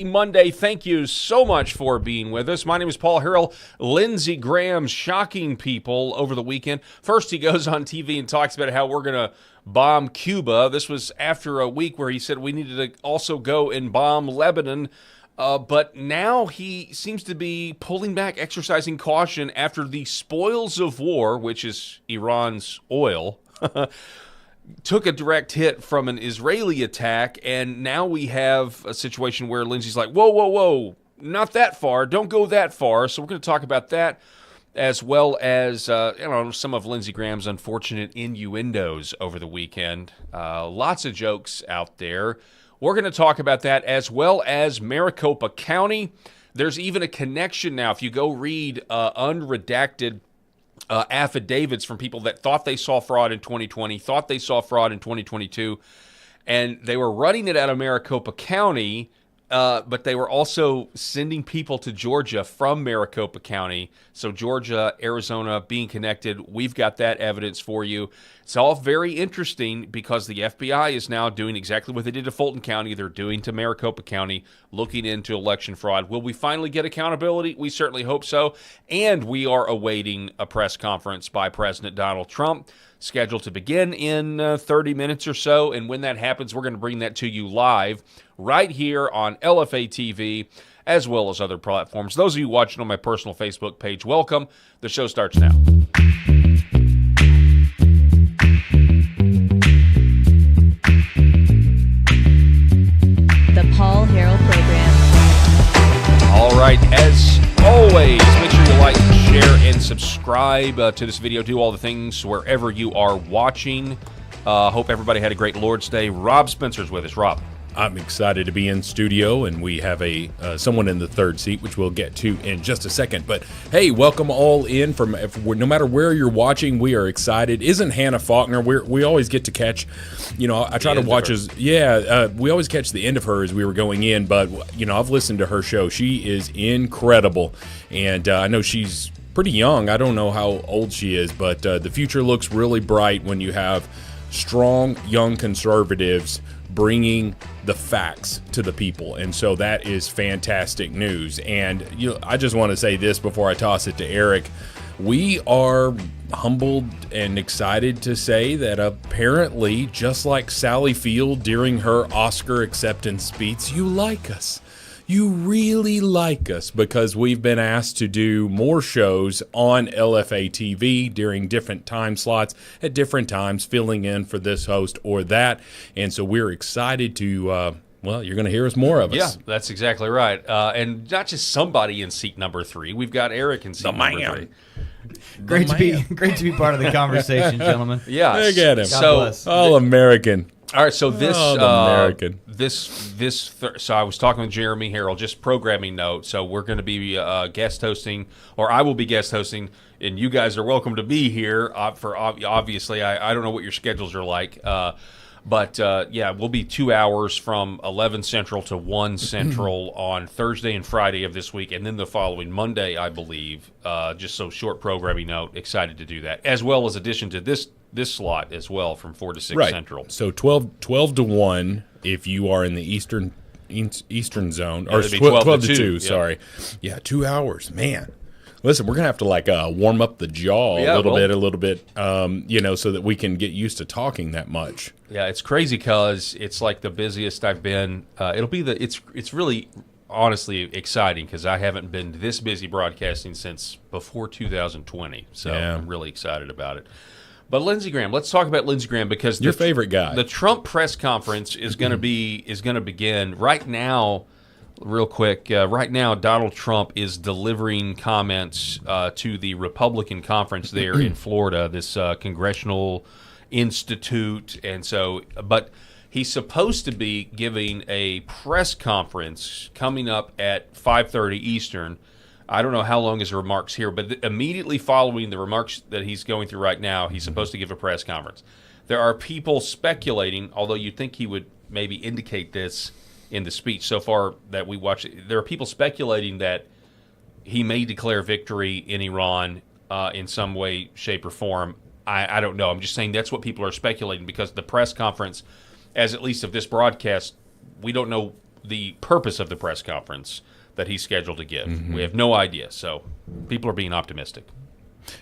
Monday. Thank you so much for being with us. My name is Paul Harrell. Lindsey Graham shocking people over the weekend. First, he goes on TV and talks about how we're going to bomb Cuba. This was after a week where he said we needed to also go and bomb Lebanon. But now he seems to be pulling back, exercising caution after the spoils of war, which is Iran's oil, took a direct hit from an Israeli attack, and now we have a situation where Lindsey's like, whoa, not that far, don't go that far. So we're going to talk about that, as well as some of Lindsey Graham's unfortunate innuendos over the weekend. Lots of jokes out there. We're going to talk about that, as well as Maricopa County. There's even a connection now. If you go read unredacted affidavits from people that thought they saw fraud in 2020, thought they saw fraud in 2022, and they were running it out of Maricopa County, but they were also sending people to Georgia from Maricopa County. So Georgia, Arizona being connected, we've got that evidence for you. It's all very interesting because the FBI is now doing exactly what they did to Fulton County. They're doing to Maricopa County, looking into election fraud. Will we finally get accountability? We certainly hope so. And we are awaiting a press conference by President Donald Trump, scheduled to begin in 30 minutes or so. And when that happens, we're going to bring that to you live right here on LFA TV, as well as other platforms. Those of you watching on my personal Facebook page, welcome. The show starts now. The Paul Harrell Program. All right, as always, make sure you like, share, and subscribe to this video. Do all the things wherever you are watching. Hope everybody had a great Lord's Day. Rob Spencer's with us. Rob. I'm excited to be in studio, and we have someone in the third seat, which we'll get to in just a second. But hey, welcome all in from no matter where you're watching. We are excited. Isn't Hannah Faulkner? We always get to catch. I try to watch we always catch the end of her as we were going in. But I've listened to her show. She is incredible, and I know she's pretty young. I don't know how old she is, but the future looks really bright when you have strong young conservatives bringing the facts to the people, and so that is fantastic news. And I just want to say this before I toss it to Eric. We are humbled and excited to say that apparently, just like Sally Field during her Oscar acceptance speech, you like us. You really like us, because we've been asked to do more shows on LFA TV during different time slots at different times, filling in for this host or that. And so we're excited to, you're going to hear us more of us. Yeah, that's exactly right. And not just somebody in seat number 3. We've got Eric in seat number 3. Great to be part of the conversation, gentlemen. Yeah. Look at him. God bless. All American. All right, so this American. So I was talking with Jeremy Harrell, just programming note. So we're going to be guest hosting, or I will be guest hosting, and you guys are welcome to be here. Obviously, I don't know what your schedules are like, but we'll be 2 hours from 11 Central to 1 Central on Thursday and Friday of this week, and then the following Monday, I believe. Just so short programming note. Excited to do that, as well as addition to this slot as well from 4 to 6 Central. So 12 to 1 if you are in the Eastern zone, or 12 to 2, sorry. Yeah, 2 hours, man. Listen, we're going to have to warm up the jaw a little bit, so that we can get used to talking that much. Yeah, it's crazy because it's like the busiest I've been. It's really honestly exciting because I haven't been this busy broadcasting since before 2020. So I'm really excited about it. But Lindsey Graham, let's talk about Lindsey Graham, because your favorite guy. The Trump press conference is going to begin right now. Real quick, right now Donald Trump is delivering comments to the Republican conference there in Florida, this congressional institute, and so. But he's supposed to be giving a press conference coming up at 5:30 Eastern. I don't know how long his remarks here, but immediately following the remarks that he's going through right now, he's supposed to give a press conference. There are people speculating, although you'd think he would maybe indicate this in the speech so far that we watched. There are people speculating that he may declare victory in Iran in some way, shape, or form. I don't know. I'm just saying that's what people are speculating, because the press conference, as at least of this broadcast, we don't know the purpose of the press conference that he's scheduled to give. Mm-hmm. We have no idea. So people are being optimistic.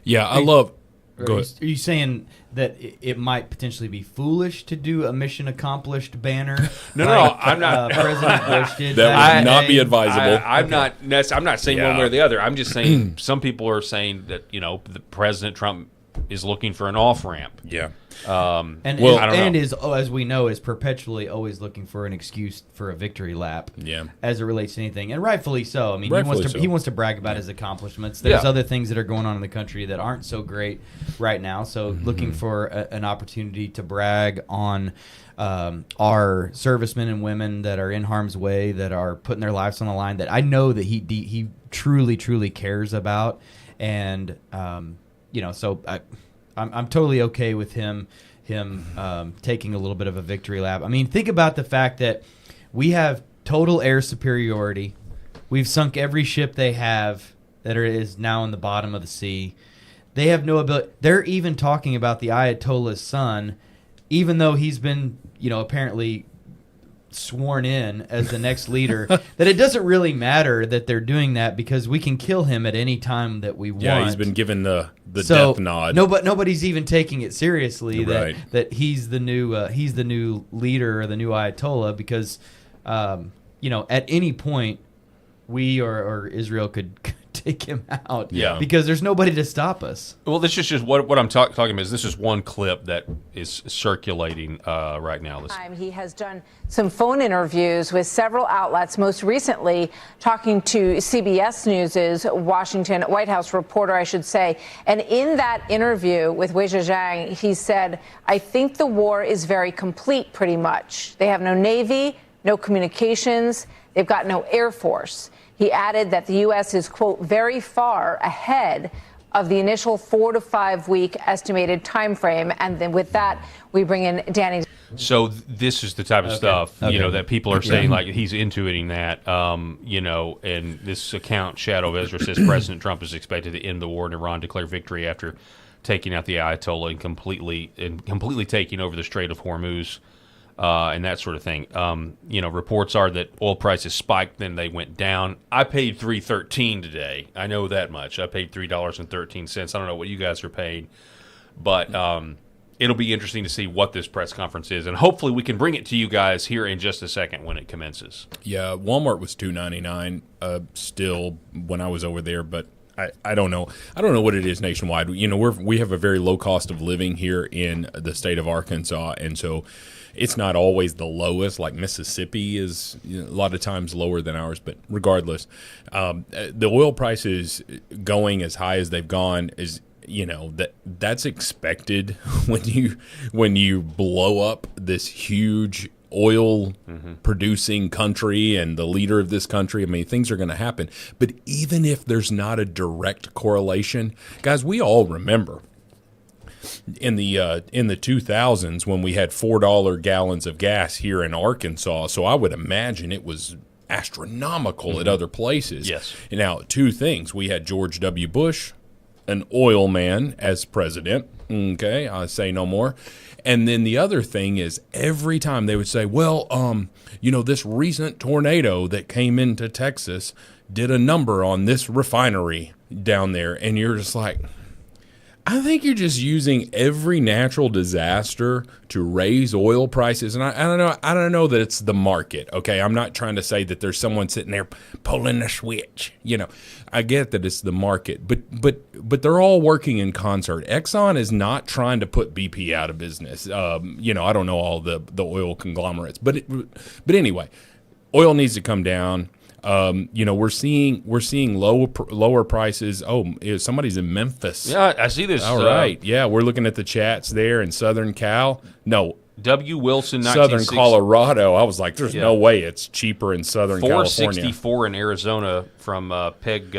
Yeah, I love. Go Are ahead. you saying that it might potentially be foolish to do a mission accomplished banner? No, I'm not. President Bush did That would not be day? advisable. I'm not saying Yeah. one way or the other. I'm just saying some people are saying that the President Trump is looking for an off ramp. Yeah. And Well, I don't know. is, as we know, is perpetually always looking for an excuse for a victory lap. Yeah. As it relates to anything, and rightfully so. I mean, Rightfully so. he wants to brag about his accomplishments. There's Yeah. other things that are going on in the country that aren't so great right now. So looking for an opportunity to brag on our servicemen and women that are in harm's way, that are putting their lives on the line, that I know that he truly cares about, and so I'm totally okay with him taking a little bit of a victory lap. I mean, think about the fact that we have total air superiority. We've sunk every ship they have that is now in the bottom of the sea. They have no ability. They're even talking about the Ayatollah's son, even though he's been, apparently sworn in as the next leader, that it doesn't really matter that they're doing that because we can kill him at any time that we want. Yeah, he's been given the death nod. Nobody's even taking it seriously Right. that he's the new leader or the new Ayatollah, because at any point we or Israel could take him out. Yeah. Because there's nobody to stop us. Well, this is just what I'm talking about. Is this is one clip that is circulating right now. Listen. He has done some phone interviews with several outlets, most recently talking to CBS News' White House reporter, I should say. And in that interview with Wei Zhejiang, he said, "I think the war is very complete, pretty much. They have no Navy, no communications, they've got no Air Force." He added that the U.S. is, quote, very far ahead of the initial 4 to 5 week estimated time frame. And then with that, we bring in Danny. So this is the type of stuff, that people are saying, like he's intuiting that, and this account, Shadow of Ezra, says President Trump is expected to end the war in Iran, declare victory after taking out the Ayatollah and completely taking over the Strait of Hormuz. And that sort of thing. Reports are that oil prices spiked, then they went down. I paid $3.13 today. I know that much. I paid $3.13. I don't know what you guys are paying, but it'll be interesting to see what this press conference is, and hopefully we can bring it to you guys here in just a second when it commences. Yeah, Walmart was $2.99 still when I was over there, but I don't know. I don't know what it is nationwide. We have a very low cost of living here in the state of Arkansas, and so it's not always the lowest. Like Mississippi is a lot of times lower than ours, but regardless, the oil prices going as high as they've gone is that's expected when you blow up this huge oil producing country and the leader of this country. I mean, things are going to happen. But even if there's not a direct correlation, guys, we all remember in the 2000s when we had $4 gallons of gas here in Arkansas. So I would imagine it was astronomical at other places. Yes. Now, two things. We had George W. Bush, an oil man, as president. Okay, I say no more. And then the other thing is every time they would say, well, this recent tornado that came into Texas did a number on this refinery down there. And you're just like, I think you're just using every natural disaster to raise oil prices. And I don't know that it's the market. Okay, I'm not trying to say that there's someone sitting there pulling a switch. I get that it's the market, but they're all working in concert. Exxon is not trying to put BP out of business. I don't know all the oil conglomerates, but anyway, oil needs to come down. We're seeing lower prices. Oh, somebody's in Memphis. Yeah, I see this. All right. Yeah, we're looking at the chats there in Southern Cal. No, W. Wilson, Southern Colorado. I was like, there's no way it's cheaper in Southern California. 464 in Arizona from Peg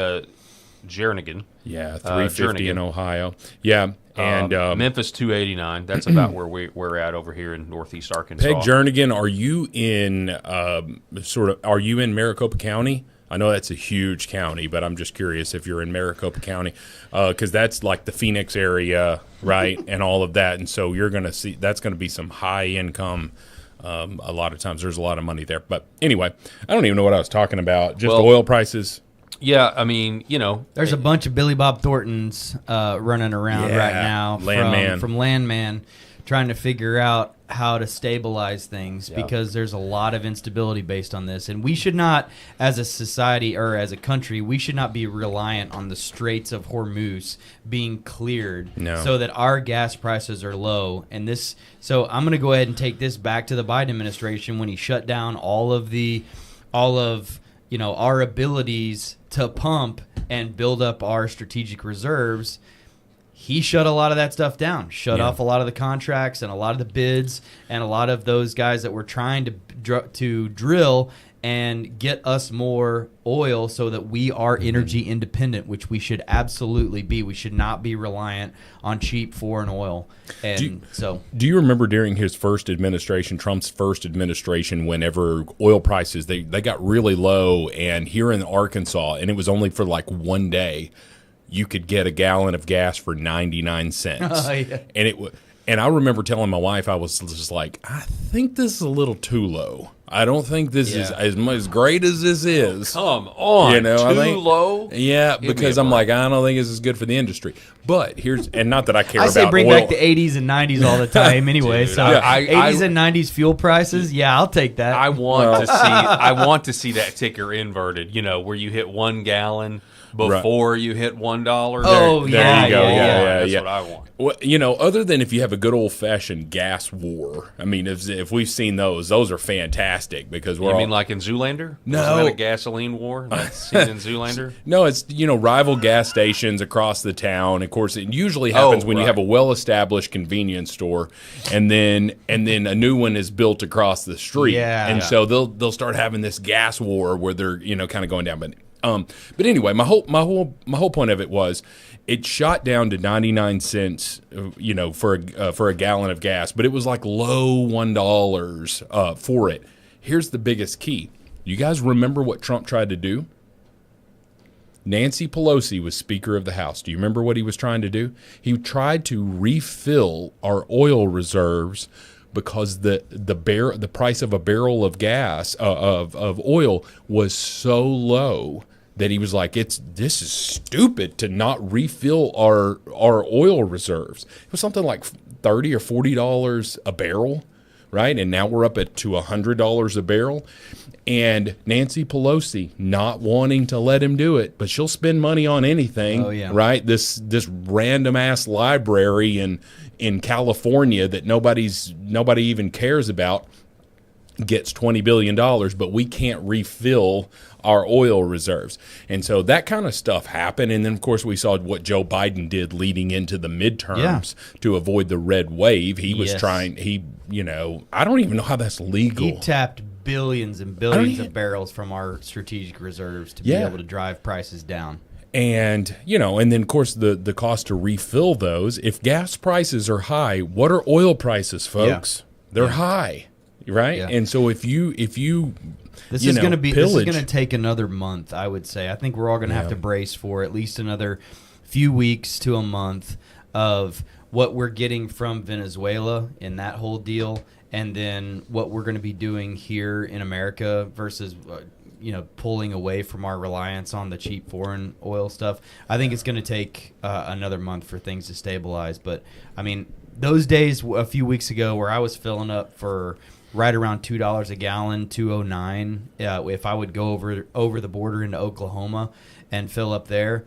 Jernigan. Yeah, 350 in Ohio. Yeah. And Memphis 289. That's about where we're at over here in Northeast Arkansas. Peg Jernigan, are you in are you in Maricopa County? I know that's a huge county, but I'm just curious if you're in Maricopa County, because that's like the Phoenix area, right, and all of that. And so you're going to see that's going to be some high income A lot of times there's a lot of money there. But anyway, I don't even know what I was talking about. Just Well, oil prices. Yeah, I mean, There's a bunch of Billy Bob Thorntons running around right now from Landman, trying to figure out how to stabilize things because there's a lot of instability based on this. And we should not, as a society or as a country, we should not be reliant on the Straits of Hormuz being cleared so that our gas prices are low. And so I'm going to go ahead and take this back to the Biden administration when he shut down all of our abilities to pump and build up our strategic reserves. He shut a lot of that stuff down, shut off a lot of the contracts and a lot of the bids and a lot of those guys that were trying to drill and get us more oil so that we are energy independent, which we should absolutely be. We should not be reliant on cheap foreign oil. And do you remember during his first administration, Trump's first administration, whenever oil prices, they got really low, and here in Arkansas, and it was only for like one day, you could get a gallon of gas for 99 cents. And I remember telling my wife, I was just like, I think this is a little too low. I don't think this is as great as this is. Come on, too low? Yeah, because I'm like, I don't think this is good for the industry. But and not that I care about oil. I say bring back the 80s and 90s all the time anyway. Dude, so 80s and 90s fuel prices, I'll take that. I want to see that ticker inverted, where you hit 1 gallon before you hit $1. Oh, there you go. That's what I want. Well, other than if you have a good old-fashioned gas war, I mean, if we've seen those are fantastic because we're mean like in Zoolander? No. Wasn't that a gasoline war that's seen in Zoolander? No, it's, rival gas stations across the town. Of course, it usually happens when you have a well-established convenience store and then a new one is built across the street. And so they'll start having this gas war where they're, kind of going down. But anyway, my whole point of it was it shot down to 99 cents, for a gallon of gas, but it was like low $1 for it. Here's the biggest key. You guys remember what Trump tried to do? Nancy Pelosi was Speaker of the House. Do you remember what he was trying to do? He tried to refill our oil reserves because the price of a barrel of gas of oil was so low that he was like, this is stupid to not refill our oil reserves. It was something like $30 or $40 a barrel, right? And now we're up to $100 a barrel. And Nancy Pelosi not wanting to let him do it, but she'll spend money on anything, right? This random ass library in California that nobody even cares about gets $20 billion, but we can't refill our oil reserves. And so that kind of stuff happened. And then, of course, we saw what Joe Biden did leading into the midterms to avoid the red wave. He was trying, I don't even know how that's legal. He tapped billions and billions of barrels from our strategic reserves to be able to drive prices down. And, and then, of course, the cost to refill those. If gas prices are high, what are oil prices, folks? They're high, right? Yeah. And so if you This is going to take another month, I would say. I think we're all going to have to brace for at least another few weeks to a month of what we're getting from Venezuela in that whole deal, and then what we're going to be doing here in America versus pulling away from our reliance on the cheap foreign oil stuff. I think it's going to take another month for things to stabilize. But, I mean, those days a few weeks ago where I was filling up for right around $2 a gallon, $2.09. If I would go over the border into Oklahoma and fill up there,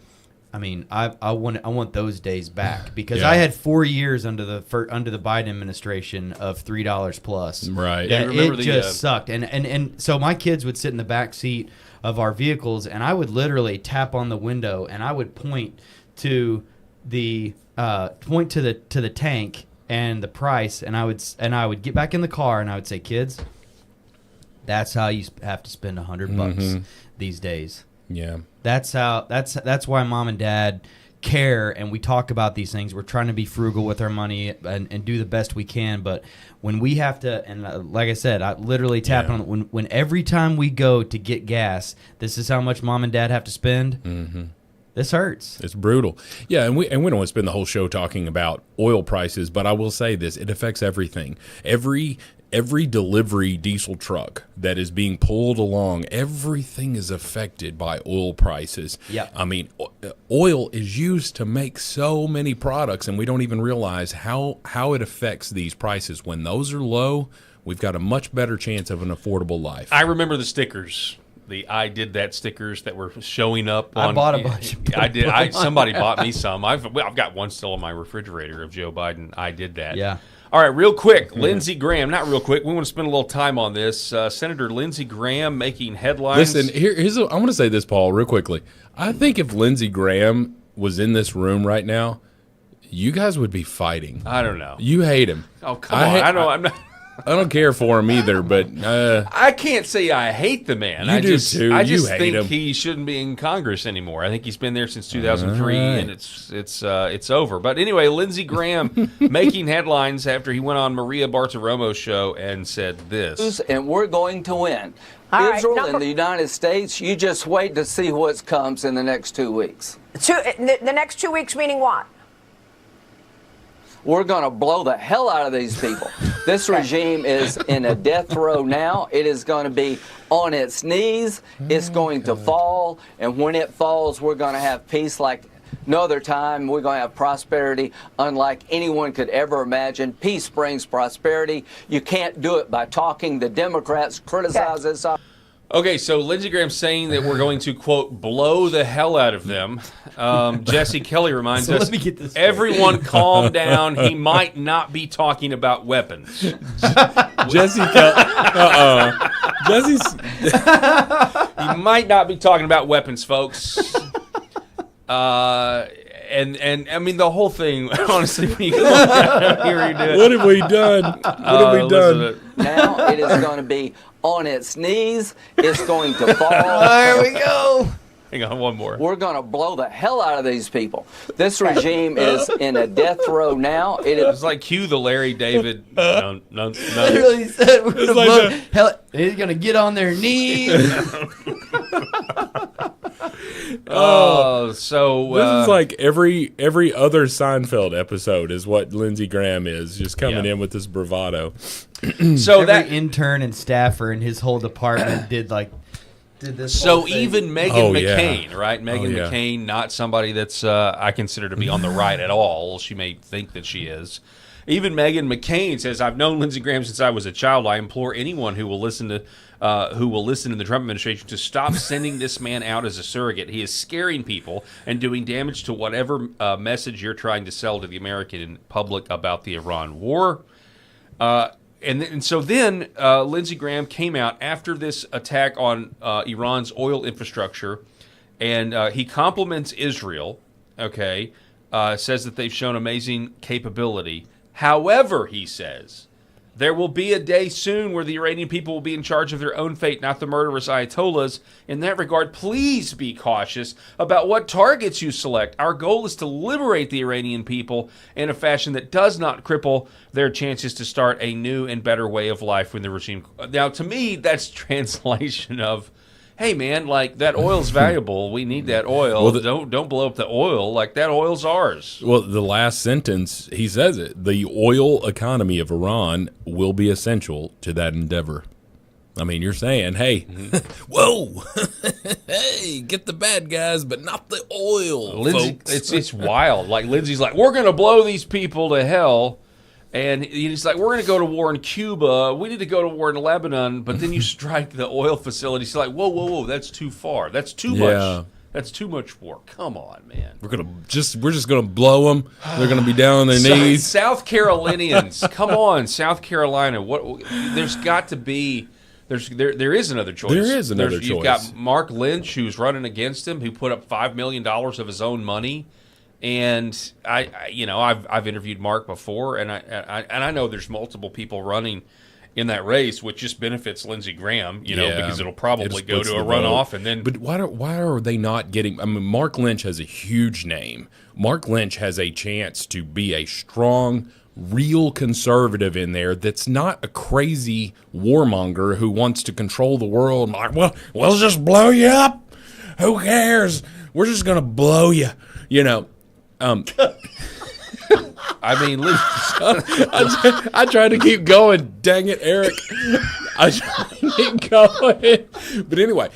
I mean, I want those days back because I had 4 years under the Biden administration of $3 plus. Right. It just sucked, and so my kids would sit in the back seat of our vehicles, and I would literally tap on the window, and I would point to the tank and the price, and I would get back in the car, and I would say, kids, that's how you have to spend $100 these days. Yeah. That's why mom and dad care, and we talk about these things. We're trying to be frugal with our money and do the best we can. But when we have to, and like I said, I literally tap on when every time we go to get gas, this is how much mom and dad have to spend. Mm-hmm. This hurts. It's brutal. Yeah, and we don't want to spend the whole show talking about oil prices, but I will say this: it affects everything. Every every delivery diesel truck that is being pulled along, everything is affected by oil prices. Yeah. I mean, oil is used to make so many products, and we don't even realize how it affects these prices. When those are low, we've got a much better chance of an affordable life. I remember the stickers. The "I did that" stickers that were showing up. I bought a bunch. I did. Somebody bought me some. I've got one still in my refrigerator of Joe Biden. I did that. Yeah. All right, real quick, Lindsey Graham. Not real quick. We want to spend a little time on this. Senator Lindsey Graham making headlines. Listen, I want to say this, Paul, real quickly. I think if Lindsey Graham was in this room right now, you guys would be fighting. I don't know. You hate him. Oh, come on. I'm not. I don't care for him either, but I can't say I hate the man. You do too. I You just hate think him. he shouldn't be in Congress anymore. I think he's been there since 2003, and it's over. But anyway, Lindsey Graham making headlines after he went on Maria Bartiromo's show and said this. And we're going to win. All right, Israel and the United States, you just wait to see what comes in the next 2 weeks. The next 2 weeks, meaning what? We're going to blow the hell out of these people. This regime is in a death row now. It is going to be on its knees. It's going to fall. And when it falls, we're going to have peace like no other time. We're going to have prosperity unlike anyone could ever imagine. Peace brings prosperity. You can't do it by talking. The Democrats criticize this. Okay, so Lindsey Graham saying that we're going to, quote, blow the hell out of them. Jesse Kelly reminds So us, let me get this straight. everyone calm down. He might not be talking about weapons. Jesse's He might not be talking about weapons, folks. And I mean, the whole thing, honestly, when you look at here, you do it. What have we done? What have we done? Now it is going to be on its knees. It's going to fall. There we go. Hang on, one more. We're going to blow the hell out of these people. This regime is in a death row now. It's like cue the Larry David. No. Literally said we're gonna like blow. the- Hell, he's gonna get on their knees. Oh, so This is like every other Seinfeld episode is what Lindsey Graham is, just coming Yeah. in with this bravado. so Every that intern and staffer in his whole department did this. so whole thing. even Meghan Oh, yeah. McCain, right? Meghan yeah. McCain, not somebody that's I consider to be on the right at all. She may think that she is. Even Meghan McCain says, "I've known Lindsey Graham since I was a child. I implore anyone who will listen to the Trump administration to stop sending this man out as a surrogate. He is scaring people and doing damage to whatever message you're trying to sell to the American public about the Iran war." And so then Lindsey Graham came out after this attack on Iran's oil infrastructure, and he compliments Israel. Okay, says that they've shown amazing capability. However, he says, there will be a day soon where the Iranian people will be in charge of their own fate, not the murderous Ayatollahs. In that regard, please be cautious about what targets you select. Our goal is to liberate the Iranian people in a fashion that does not cripple their chances to start a new and better way of life when the regime... Now, to me, that's translation of, hey, man, like, that oil's valuable. We need that oil. Well, Don't blow up the oil. Like, that oil's ours. Well, the last sentence, he says it. The oil economy of Iran will be essential to that endeavor. I mean, you're saying, hey, whoa, hey, get the bad guys, but not the oil, Lindsey, folks. it's wild. Like, Lindsey's like, we're going to blow these people to hell. And he's like, we're going to go to war in Cuba. We need to go to war in Lebanon. But then you strike the oil facilities. He's like, whoa, that's too far. That's too much. That's too much war. Come on, man. We're just gonna blow them. They're gonna be down on their knees. South Carolinians, come on, South Carolina. What? There's got to be. There is another choice. There is another choice. You've got Mark Lynch, who's running against him, who put up $5 million of his own money. And I've interviewed Mark before, and I know there's multiple people running in that race, which just benefits Lindsey Graham, because it'll probably go to a runoff, and then. But why are they not getting? I mean, Mark Lynch has a huge name. Mark Lynch has a chance to be a strong, real conservative in there. That's not a crazy warmonger who wants to control the world. And like, well, we'll just blow you up. Who cares? We're just gonna blow you. I mean, I tried to keep going. Dang it, Eric. I tried to keep going. But anyway,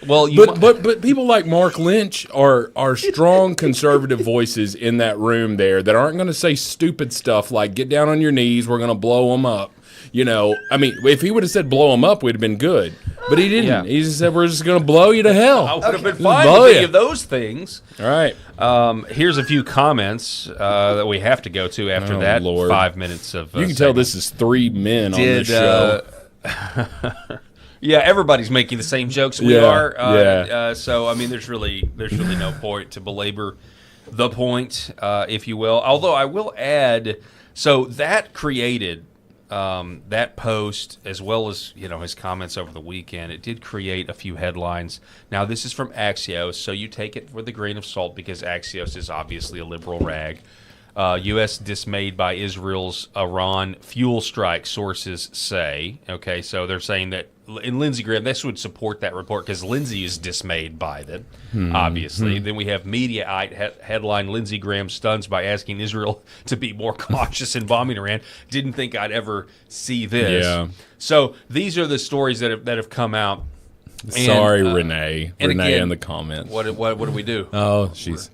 well, but people like Mark Lynch are strong conservative voices in that room there that aren't going to say stupid stuff like get down on your knees, we're going to blow them up. You know, I mean, if he would have said blow them up, we'd have been good. But he didn't. Yeah. He just said we're just going to blow you to hell. I would have been fine blow with ya. any of those things. All right. Here's a few comments that we have to go to after Oh, that Lord. 5 minutes of. You can tell this is three men on this show. Yeah, everybody's making the same jokes we Yeah, are. So I mean, there's really no point to belabor the point, if you will. Although I will add, so that created that post, as well as his comments over the weekend. It did create a few headlines. Now this is from Axios, so you take it with a grain of salt because Axios is obviously a liberal rag. U.S. dismayed by Israel's Iran fuel strike, sources say. Okay, so they're saying that, and Lindsey Graham, this would support that report because Lindsey is dismayed by them, obviously. Then we have Mediaite headline, Lindsey Graham stuns by asking Israel to be more cautious in bombing Iran. Didn't think I'd ever see this. Yeah. So these are the stories that have come out. Sorry, And, Renee. and Renee again, in the comments. What do we do? Oh, she's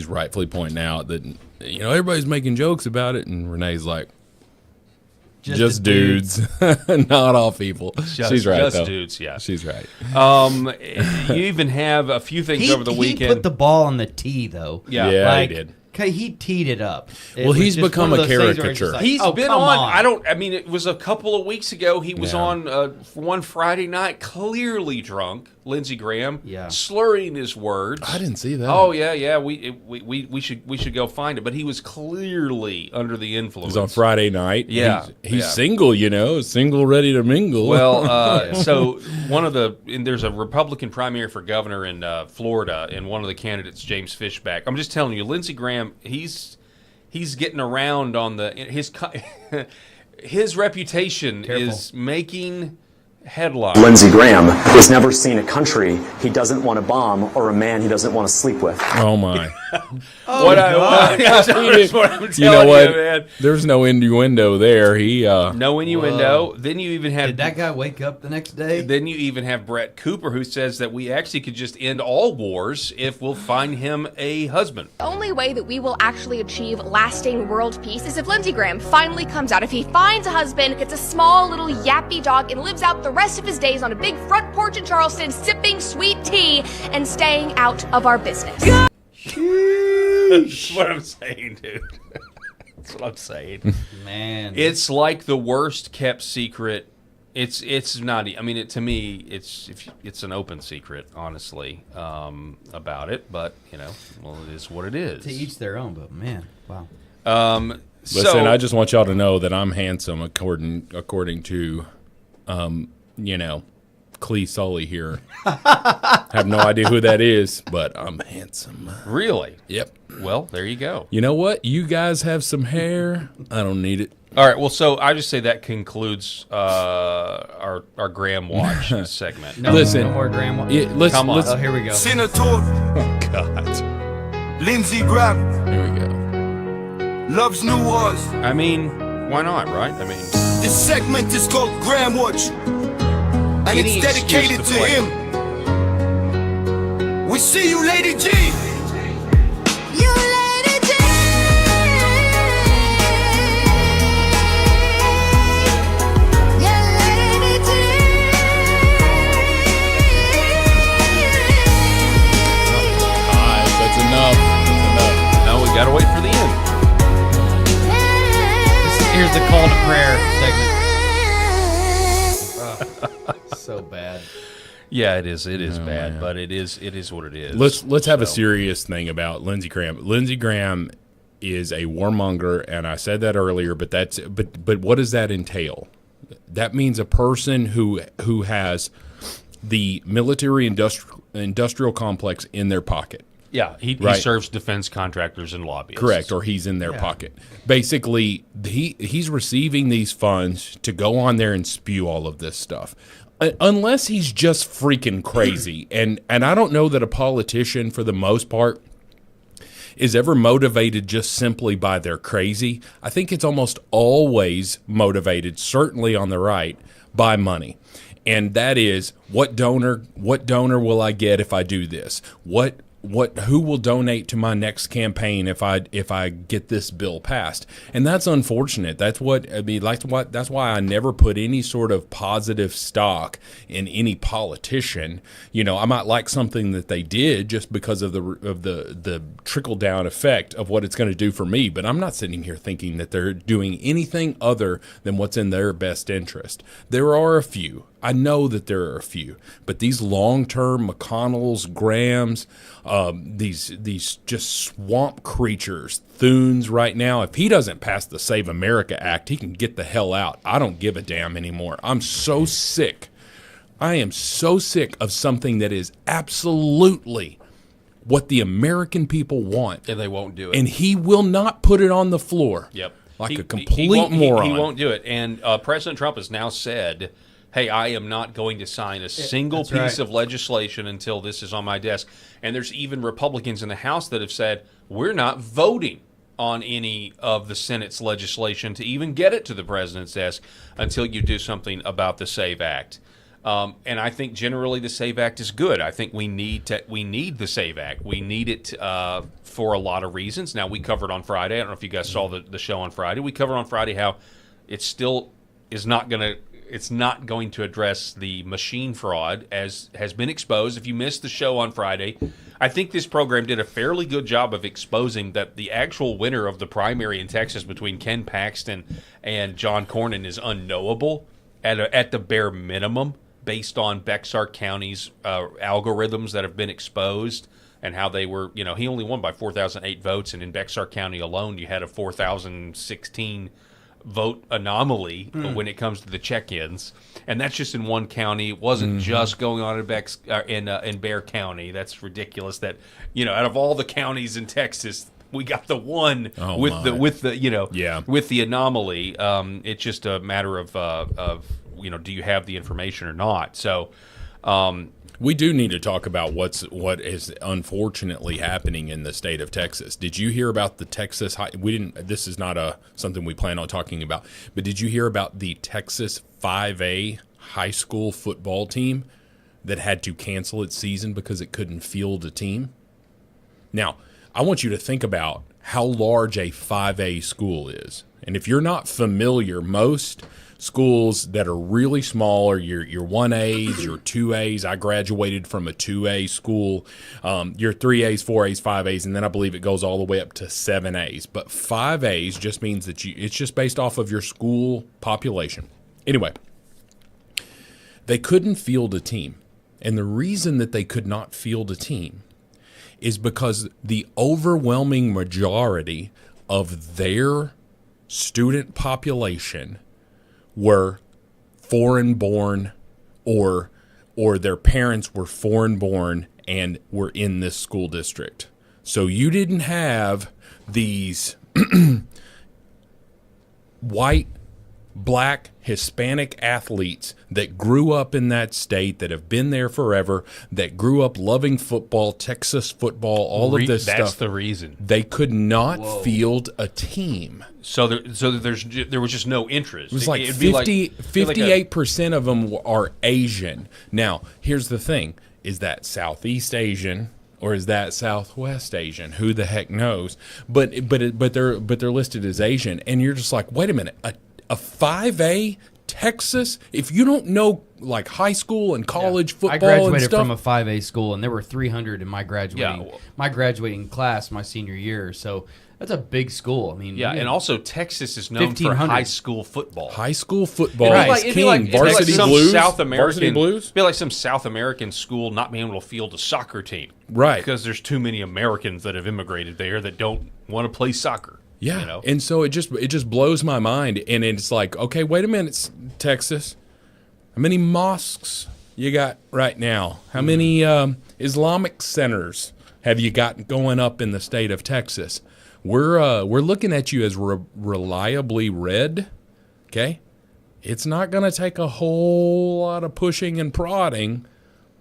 rightfully pointing out that everybody's making jokes about it, and Renee's like, just dudes, not all people. She's right, just though. dudes, yeah. She's right. You even have a few things over the weekend. He put the ball on the tee, though. Yeah. He did. He teed it up. Well, he's become a caricature. He's been come on. It was a couple of weeks ago. He was on one Friday night, clearly drunk. Lindsey Graham, slurring his words. I didn't see that. Oh yeah. We should go find it. But he was clearly under the influence. It was on Friday night. Yeah, he's single. Single, ready to mingle. Well, so there's a Republican primary for governor in Florida, and one of the candidates, James Fishback. I'm just telling you, Lindsey Graham, he's getting around on his reputation is making headlines. Lindsey Graham has never seen a country he doesn't want to bomb or a man he doesn't want to sleep with. Oh my! What I'm telling You know what? you, man. There's no innuendo there. No innuendo. Whoa. Then you even have. Did that guy wake up the next day? Then you even have Brett Cooper, who says that we actually could just end all wars if we'll find him a husband. The only way that we will actually achieve lasting world peace is if Lindsey Graham finally comes out. If he finds a husband, gets a small little yappy dog, and lives out the rest of his days on a big front porch in Charleston, sipping sweet tea and staying out of our business. That's what I'm saying, dude. That's what I'm saying. Man, It's like the worst kept secret. It's not. I mean, to me, it's an open secret, honestly, about it. But it is what it is. to each their own, but man, wow. Listen, I just want y'all to know that I'm handsome, according to, Clee Sully here. Have no idea who that is, but I'm handsome. Really? Yep. Well, there you go. You know what? You guys have some hair. I don't need it. All right. Well, so I just say that concludes our Graham Watch segment. No, Listen. no more Graham. Yeah, Come on. Oh, here we go. Senator Oh, God. Lindsey Graham Here we go. loves New Wars. I mean, why not, right? I mean, This segment is called Graham Watch, and Any it's dedicated excuse to to play. him. We see you, Lady G. That's enough. no, we gotta wait for the end. Here's the call to prayer segment. So bad. Yeah, it is. It is bad, man. but it is what it is. Let's have a serious thing about Lindsey Graham. Lindsey Graham is a warmonger, and I said that earlier. But but what does that entail? That means a person who has the military industrial complex in their pocket. Yeah, he serves defense contractors and lobbyists. Correct, or he's in their pocket. Basically, he's receiving these funds to go on there and spew all of this stuff. Unless he's just freaking crazy. And I don't know that a politician, for the most part, is ever motivated just simply by their crazy. I think it's almost always motivated, certainly on the right, by money. And that is, what donor will I get if I do this? Who will donate to my next campaign if I get this bill passed? And that's unfortunate. That's what I mean. That's why I never put any sort of positive stock in any politician. You know, I might like something that they did just because of the trickle down effect of what it's going to do for me. But I'm not sitting here thinking that they're doing anything other than what's in their best interest. There are a few. I know that there are a few, but these long-term McConnells, Grahams, these just swamp creatures, Thunes right now, if he doesn't pass the Save America Act, he can get the hell out. I don't give a damn anymore. I'm so sick. I am so sick of something that is absolutely what the American people want. And they won't do it. And he will not put it on the floor. Yep. Like a complete moron. He won't do it. And President Trump has now said, hey, I am not going to sign a single piece of legislation until this is on my desk. And there's even Republicans in the House that have said, we're not voting on any of the Senate's legislation to even get it to the president's desk until you do something about the SAVE Act. And I think generally the SAVE Act is good. I think we need the SAVE Act. We need it for a lot of reasons. Now, we covered on Friday, I don't know if you guys saw the show on Friday, we covered on Friday how it still is not going to it's not going to address the machine fraud as has been exposed. If you missed the show on Friday, I think this program did a fairly good job of exposing that the actual winner of the primary in Texas between Ken Paxton and John Cornyn is unknowable at the bare minimum based on Bexar County's algorithms that have been exposed and how they were, you know, he only won by 4,008 votes, and in Bexar County alone you had a 4,016 vote anomaly when it comes to the check-ins, and that's just in one county. It wasn't just going on in Bexar County. That's ridiculous. That, you know, out of all the counties in Texas, we got the one with the anomaly. It's just a matter of you know, do you have the information or not? So. We do need to talk about what is unfortunately happening in the state of Texas. Did you hear about the Texas this is not something we plan on talking about, but did you hear about the Texas 5A high school football team that had to cancel its season because it couldn't field a team? Now, I want you to think about how large a 5A school is. And if you're not familiar, most schools that are really small are your 1As, your 2As. I graduated from a 2A school. Your 3As, 4As, 5As, and then I believe it goes all the way up to 7As. But 5As just means that it's just based off of your school population. Anyway, they couldn't field a team. And the reason that they could not field a team is because the overwhelming majority of their student population were foreign-born or their parents were foreign-born and were in this school district. So you didn't have these white, black, Hispanic athletes that grew up in that state, that have been there forever, that grew up loving football, Texas football, all of this stuff. That's the reason. They could not field a team. So there was just no interest. It was like 58% of them are Asian. Now, here's the thing. Is that Southeast Asian or is that Southwest Asian? Who the heck knows? But they're listed as Asian, and you're just like, wait a minute, a 5A Texas? If you don't know like high school and college football, I graduated and stuff, from a 5A school, and there were 300 in my graduating class my senior year. So that's a big school. I mean, and also Texas is known for high school football. High school football It'd be like Varsity some Blues. South American, Varsity Blues? It'd be like some South American school not being able to field a soccer team, right? Because there's too many Americans that have immigrated there that don't want to play soccer. Yeah, you know? And so it just blows my mind, and it's like, okay, wait a minute, Texas, how many mosques you got right now? How many Islamic centers have you got going up in the state of Texas? We're looking at you as reliably red, okay? It's not going to take a whole lot of pushing and prodding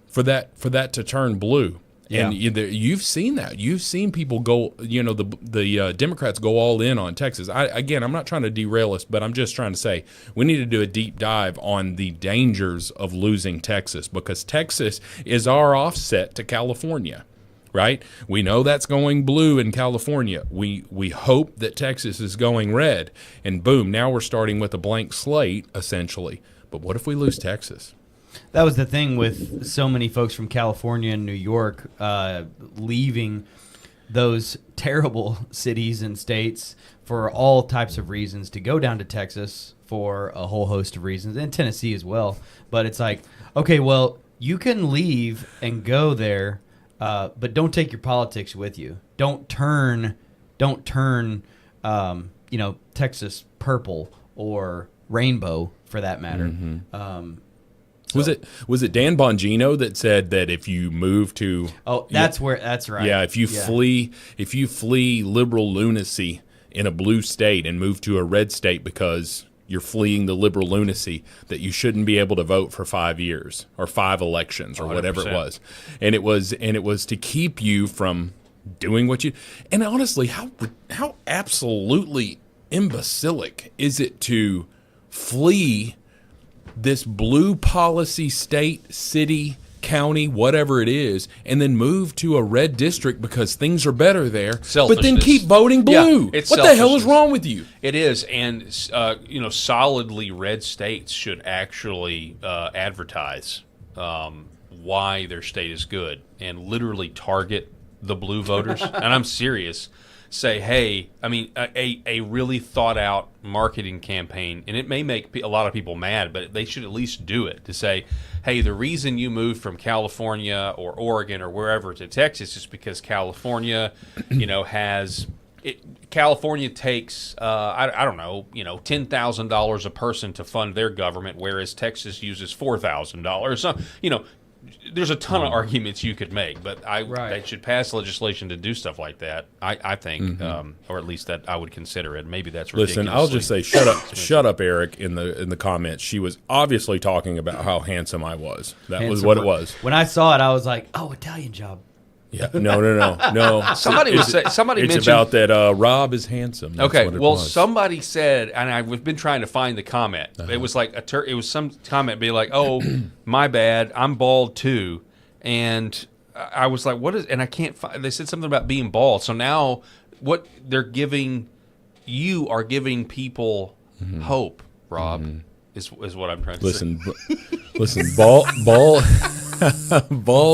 for that to turn blue. And you've seen that. You've seen people go, the Democrats go all in on Texas. I'm not trying to derail us, but I'm just trying to say we need to do a deep dive on the dangers of losing Texas, because Texas is our offset to California, right? We know that's going blue in California. We hope that Texas is going red, and boom, now we're starting with a blank slate, essentially. But what if we lose Texas? That was the thing with so many folks from California and New York leaving those terrible cities and states for all types of reasons to go down to Texas for a whole host of reasons, and Tennessee as well. But it's like, okay, well, you can leave and go there, but don't take your politics with you. Don't turn Texas purple or rainbow, for that matter. Mm-hmm. Was it Dan Bongino that said that if you move to that's right. Yeah, if you flee liberal lunacy in a blue state and move to a red state because you're fleeing the liberal lunacy, that you shouldn't be able to vote for 5 years or 5 elections or 100%. Whatever it was. And it was to keep you from doing what you. And honestly, how absolutely imbecilic is it to flee this blue policy state, city, county, whatever it is, and then move to a red district because things are better there, but then keep voting blue? Yeah, what the hell is wrong with you? It is, and solidly red states should actually advertise why their state is good and literally target the blue voters. And I'm serious. Say, hey, I mean, a really thought out marketing campaign, and it may make a lot of people mad, but they should at least do it, to say, hey, the reason you moved from California or Oregon or wherever to Texas is because California, California takes, I don't know, $10,000 a person to fund their government, whereas Texas uses $4,000. So, there's a ton of arguments you could make, but they should pass legislation to do stuff like that. I think, or at least that I would consider it. Maybe that's ridiculous. Listen, I'll just say, shut up, Eric. In the comments, she was obviously talking about how handsome I was. That was what it was. When I saw it, I was like, "Oh, Italian job." Yeah, no. Somebody mentioned it's about that. Rob is handsome. That's okay, what it well, was. Somebody said, and I've been trying to find the comment. It was like it was some comment be like, "Oh, my bad, I'm bald too," and I was like, "What is?" And I can't find. They said something about being bald. So now, what they're giving you are giving people hope. Rob is what I'm trying to say. Listen, bald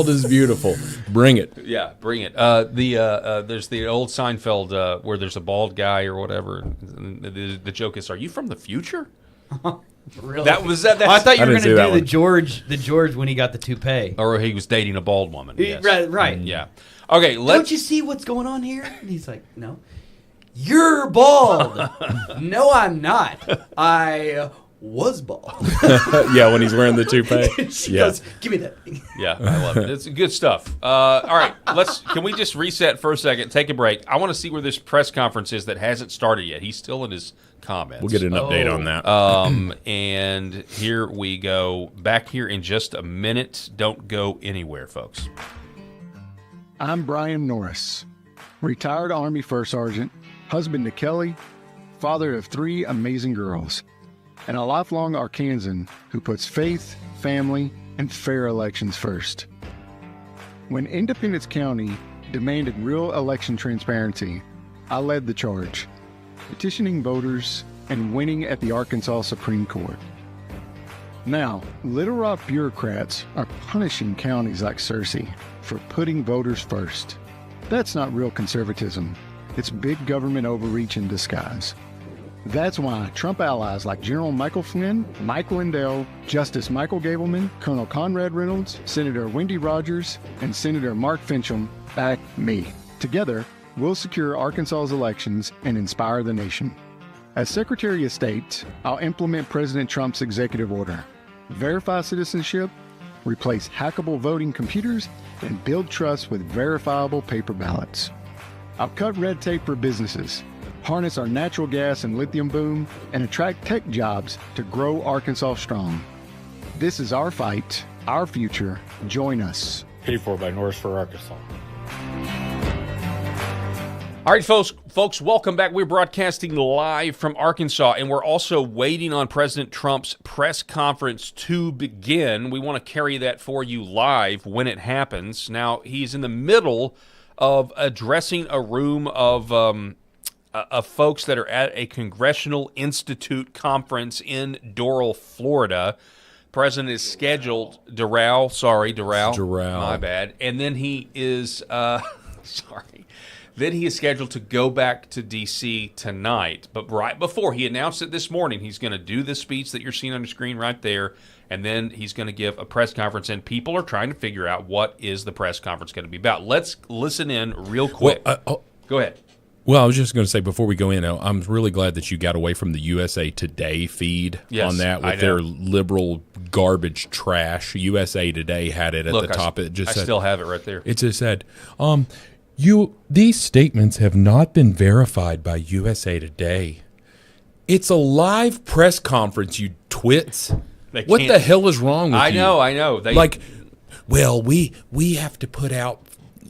is beautiful. Bring it. Yeah, bring it. There's the old Seinfeld where there's a bald guy or whatever. And the joke is, "Are you from the future?" Really? That was that. I thought you were going to do the George when he got the toupee, or he was dating a bald woman. Yes. Right. Yeah. Okay. Don't you see what's going on here? And he's like, "No, you're bald." "No, I'm not. I was bald." Yeah, when he's wearing the toupee. She goes, "Give me that." Yeah, I love it. It's good stuff. All right, can we just reset for a second, take a break? I want to see where this press conference is that hasn't started yet. He's still in his comments. We'll get an update on that. And here we go. Back here in just a minute. Don't go anywhere, folks. I'm Brian Norris, retired Army First Sergeant, husband to Kelly, father of 3 amazing girls, and a lifelong Arkansan who puts faith, family, and fair elections first. When Independence County demanded real election transparency, I led the charge, petitioning voters and winning at the Arkansas Supreme Court. Now, Little Rock bureaucrats are punishing counties like Searcy for putting voters first. That's not real conservatism. It's big government overreach in disguise. That's why Trump allies like General Michael Flynn, Mike Lindell, Justice Michael Gableman, Colonel Conrad Reynolds, Senator Wendy Rogers, and Senator Mark Fincham back me. Together, we'll secure Arkansas's elections and inspire the nation. As Secretary of State, I'll implement President Trump's executive order, verify citizenship, replace hackable voting computers, and build trust with verifiable paper ballots. I'll cut red tape for businesses, harness our natural gas and lithium boom, and attract tech jobs to grow Arkansas strong. This is our fight, our future. Join us. paid for by Norris for Arkansas. All right, folks, welcome back. We're broadcasting live from Arkansas, and we're also waiting on President Trump's press conference to begin. We want to carry that for you live when it happens. Now, he's in the middle of addressing a room of folks that are at a Congressional Institute conference in Doral, Florida. President is scheduled, Doral, my bad. And then he is, Then he is scheduled to go back to D.C. tonight. But right before, he announced it this morning, he's going to do this speech that you're seeing on the screen right there, and then he's going to give a press conference, and people are trying to figure out what is the press conference going to be about. Let's listen in real quick. Go ahead. Well, I was just going to say, before we go in, I'm really glad that you got away from the USA Today feed on that with their liberal garbage trash. USA Today had it at the top. It just I still have it right there. It just said, these statements have not been verified by USA Today. It's a live press conference, you twits. What the hell is wrong with you? I know. We have to put out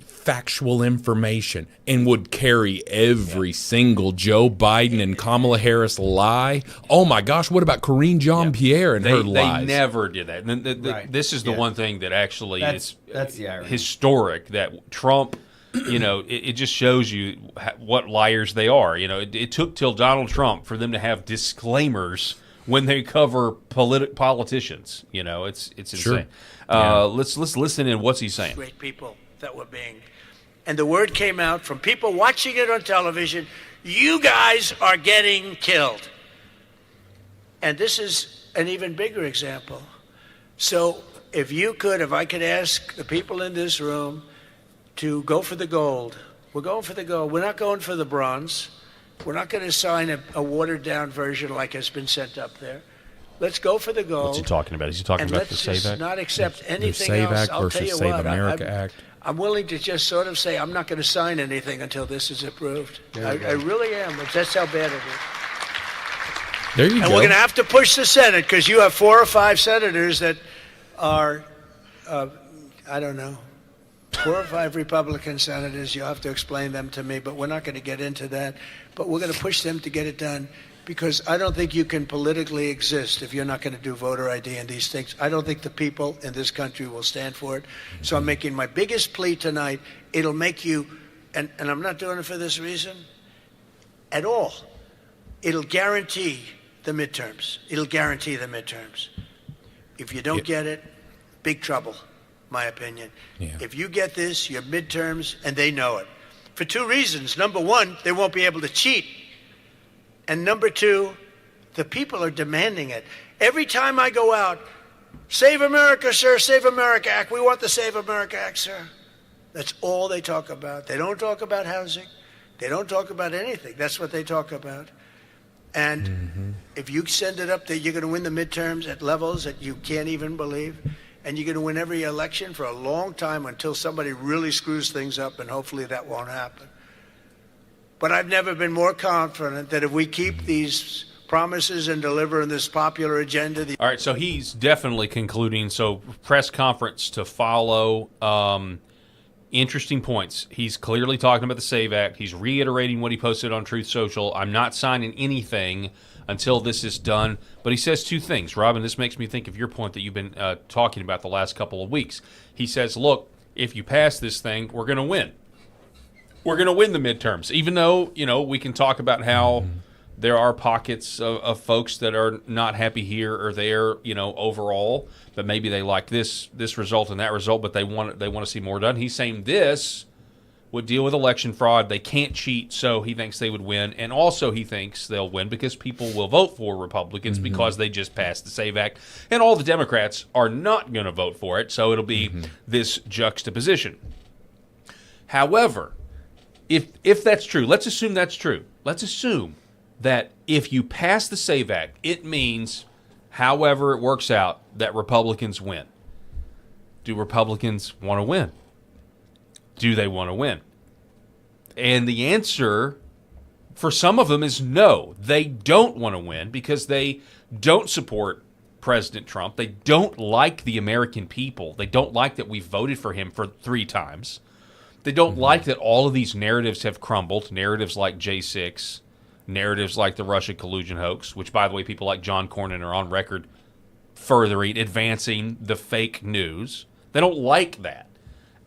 factual information and would carry every single Joe Biden and Kamala Harris lie. Oh my gosh, what about Karine Jean-Pierre and her lies? They never did that. Right. This is the one thing that actually is historic, that Trump, it just shows you what liars they are. It took till Donald Trump for them to have disclaimers when they cover politicians. It's insane. Sure. Let's listen in. What's he saying? Great people that were being, and the word came out from people watching it on television, you guys are getting killed. And this is an even bigger example. So if I could ask the people in this room to go for the gold. We're going for the gold. We're not going for the bronze. We're not going to sign a watered-down version like has been sent up there. Let's go for the gold. What's he talking about? Is he talking about the SAVE Act? Let's not accept anything the SAVE else. Act I'll versus tell you Save what, America Act. I'm willing to just sort of say I'm not going to sign anything until this is approved. I really am. That's how bad it is. There you go. And we're going to have to push the Senate because you have 4 or 5 senators that are, I don't know, 4 or 5 Republican senators. You'll have to explain them to me, but we're not going to get into that. But we're going to push them to get it done because I don't think you can politically exist if you're not going to do voter ID and these things. I don't think the people in this country will stand for it. So I'm making my biggest plea tonight. It'll make you, and I'm not doing it for this reason at all. It'll guarantee the midterms. It'll guarantee the midterms. If you don't get it, big trouble. My opinion. Yeah. If you get this, your midterms, and they know it. For 2 reasons. Number 1, they won't be able to cheat. And number 2, the people are demanding it. Every time I go out, Save America, sir, Save America Act. We want the Save America Act, sir. That's all they talk about. They don't talk about housing. They don't talk about anything. That's what they talk about. And if you send it up there, you're going to win the midterms at levels that you can't even believe. And you're going to win every election for a long time until somebody really screws things up, and hopefully that won't happen. But I've never been more confident that if we keep these promises and deliver on this popular agenda. All right, so he's definitely concluding. So press conference to follow. Interesting points. He's clearly talking about the SAVE Act. He's reiterating what he posted on Truth Social. I'm not signing anything until this is done. But he says 2 things, Robin. This makes me think of your point that you've been talking about the last couple of weeks. He says, look, if you pass this thing, we're going to win. We're going to win the midterms, even though, we can talk about how there are pockets of folks that are not happy here or there, overall, but maybe they like this result and that result, but they want to see more done. He's saying this would deal with election fraud. They can't cheat, so he thinks they would win. And also he thinks they'll win because people will vote for Republicans because they just passed the SAVE Act. And all the Democrats are not going to vote for it, so it'll be this juxtaposition. However, if that's true, let's assume that's true. Let's assume that if you pass the SAVE Act, it means, however it works out, that Republicans win. Do Republicans want to win? Do they want to win? And the answer for some of them is no. They don't want to win because they don't support President Trump. They don't like the American people. They don't like that we voted for him for 3 times. They don't like that all of these narratives have crumbled, narratives like J6, narratives like the Russia collusion hoax, which, by the way, people like John Cornyn are on record advancing the fake news. They don't like that.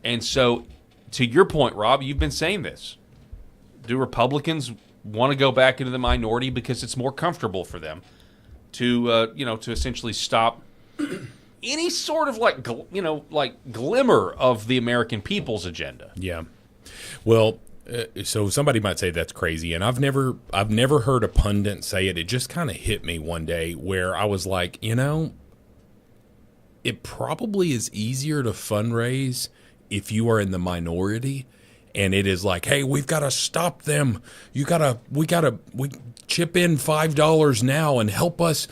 And so, to your point, Rob, you've been saying this. Do Republicans want to go back into the minority because it's more comfortable for them to, to essentially stop any sort of like glimmer of the American people's agenda? Yeah. Well, so somebody might say that's crazy, and I've never heard a pundit say it. It just kind of hit me one day where I was like, it probably is easier to fundraise if you are in the minority, and it is like, hey, we've got to stop them. We chip in $5 now and help us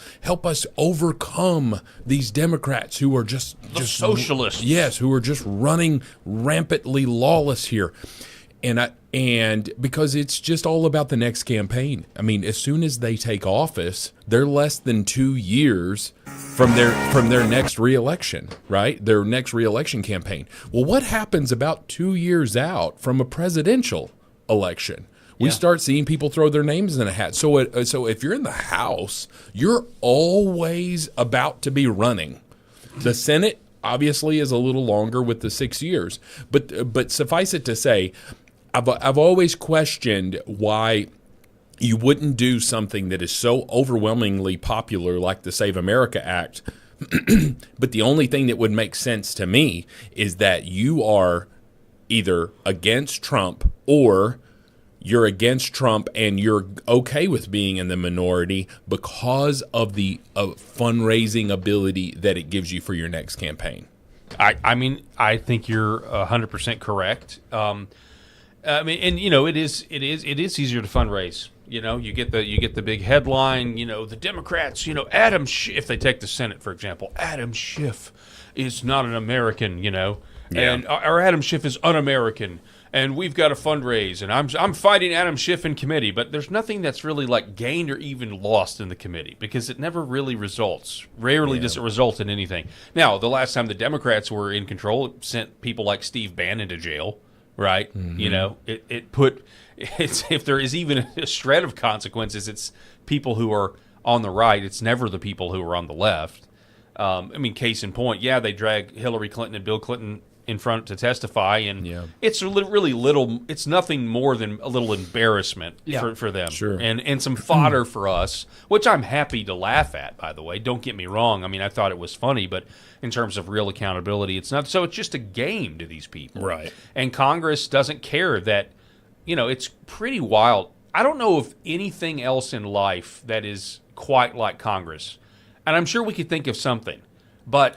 overcome these Democrats who are just socialists. Yes, who are just running rampantly lawless here. And because it's just all about the next campaign. I mean, as soon as they take office, they're less than 2 years from their next reelection, right? Their next reelection campaign. Well, what happens about 2 years out from a presidential election? We start seeing people throw their names in a hat. So if you're in the House, you're always about to be running. The Senate obviously is a little longer with the 6 years, but suffice it to say, I've always questioned why you wouldn't do something that is so overwhelmingly popular like the Save America Act. But the only thing that would make sense to me is that you are either against Trump or you're against Trump and you're okay with being in the minority because of the fundraising ability that it gives you for your next campaign. I mean, I think you're 100% correct. It is easier to fundraise. You get the big headline. The Democrats. Adam Schiff. If they take the Senate, for example, Adam Schiff is not an American. And our Adam Schiff is un-American, and we've got to fundraise. And I'm fighting Adam Schiff in committee, but there's nothing that's really like gained or even lost in the committee because it never really results. Rarely does it result in anything. Now, the last time the Democrats were in control, it sent people like Steve Bannon to jail. Right, if there is even a shred of consequences, it's people who are on the right. It's never the people who are on the left. Case in point, they drag Hillary Clinton and Bill Clinton in front to testify, and it's really little. It's nothing more than a little embarrassment for them, and some fodder for us, which I'm happy to laugh at. By the way, don't get me wrong. I thought it was funny, but in terms of real accountability, it's not. So it's just a game to these people, right? And Congress doesn't care that. It's pretty wild. I don't know of anything else in life that is quite like Congress, and I'm sure we could think of something, but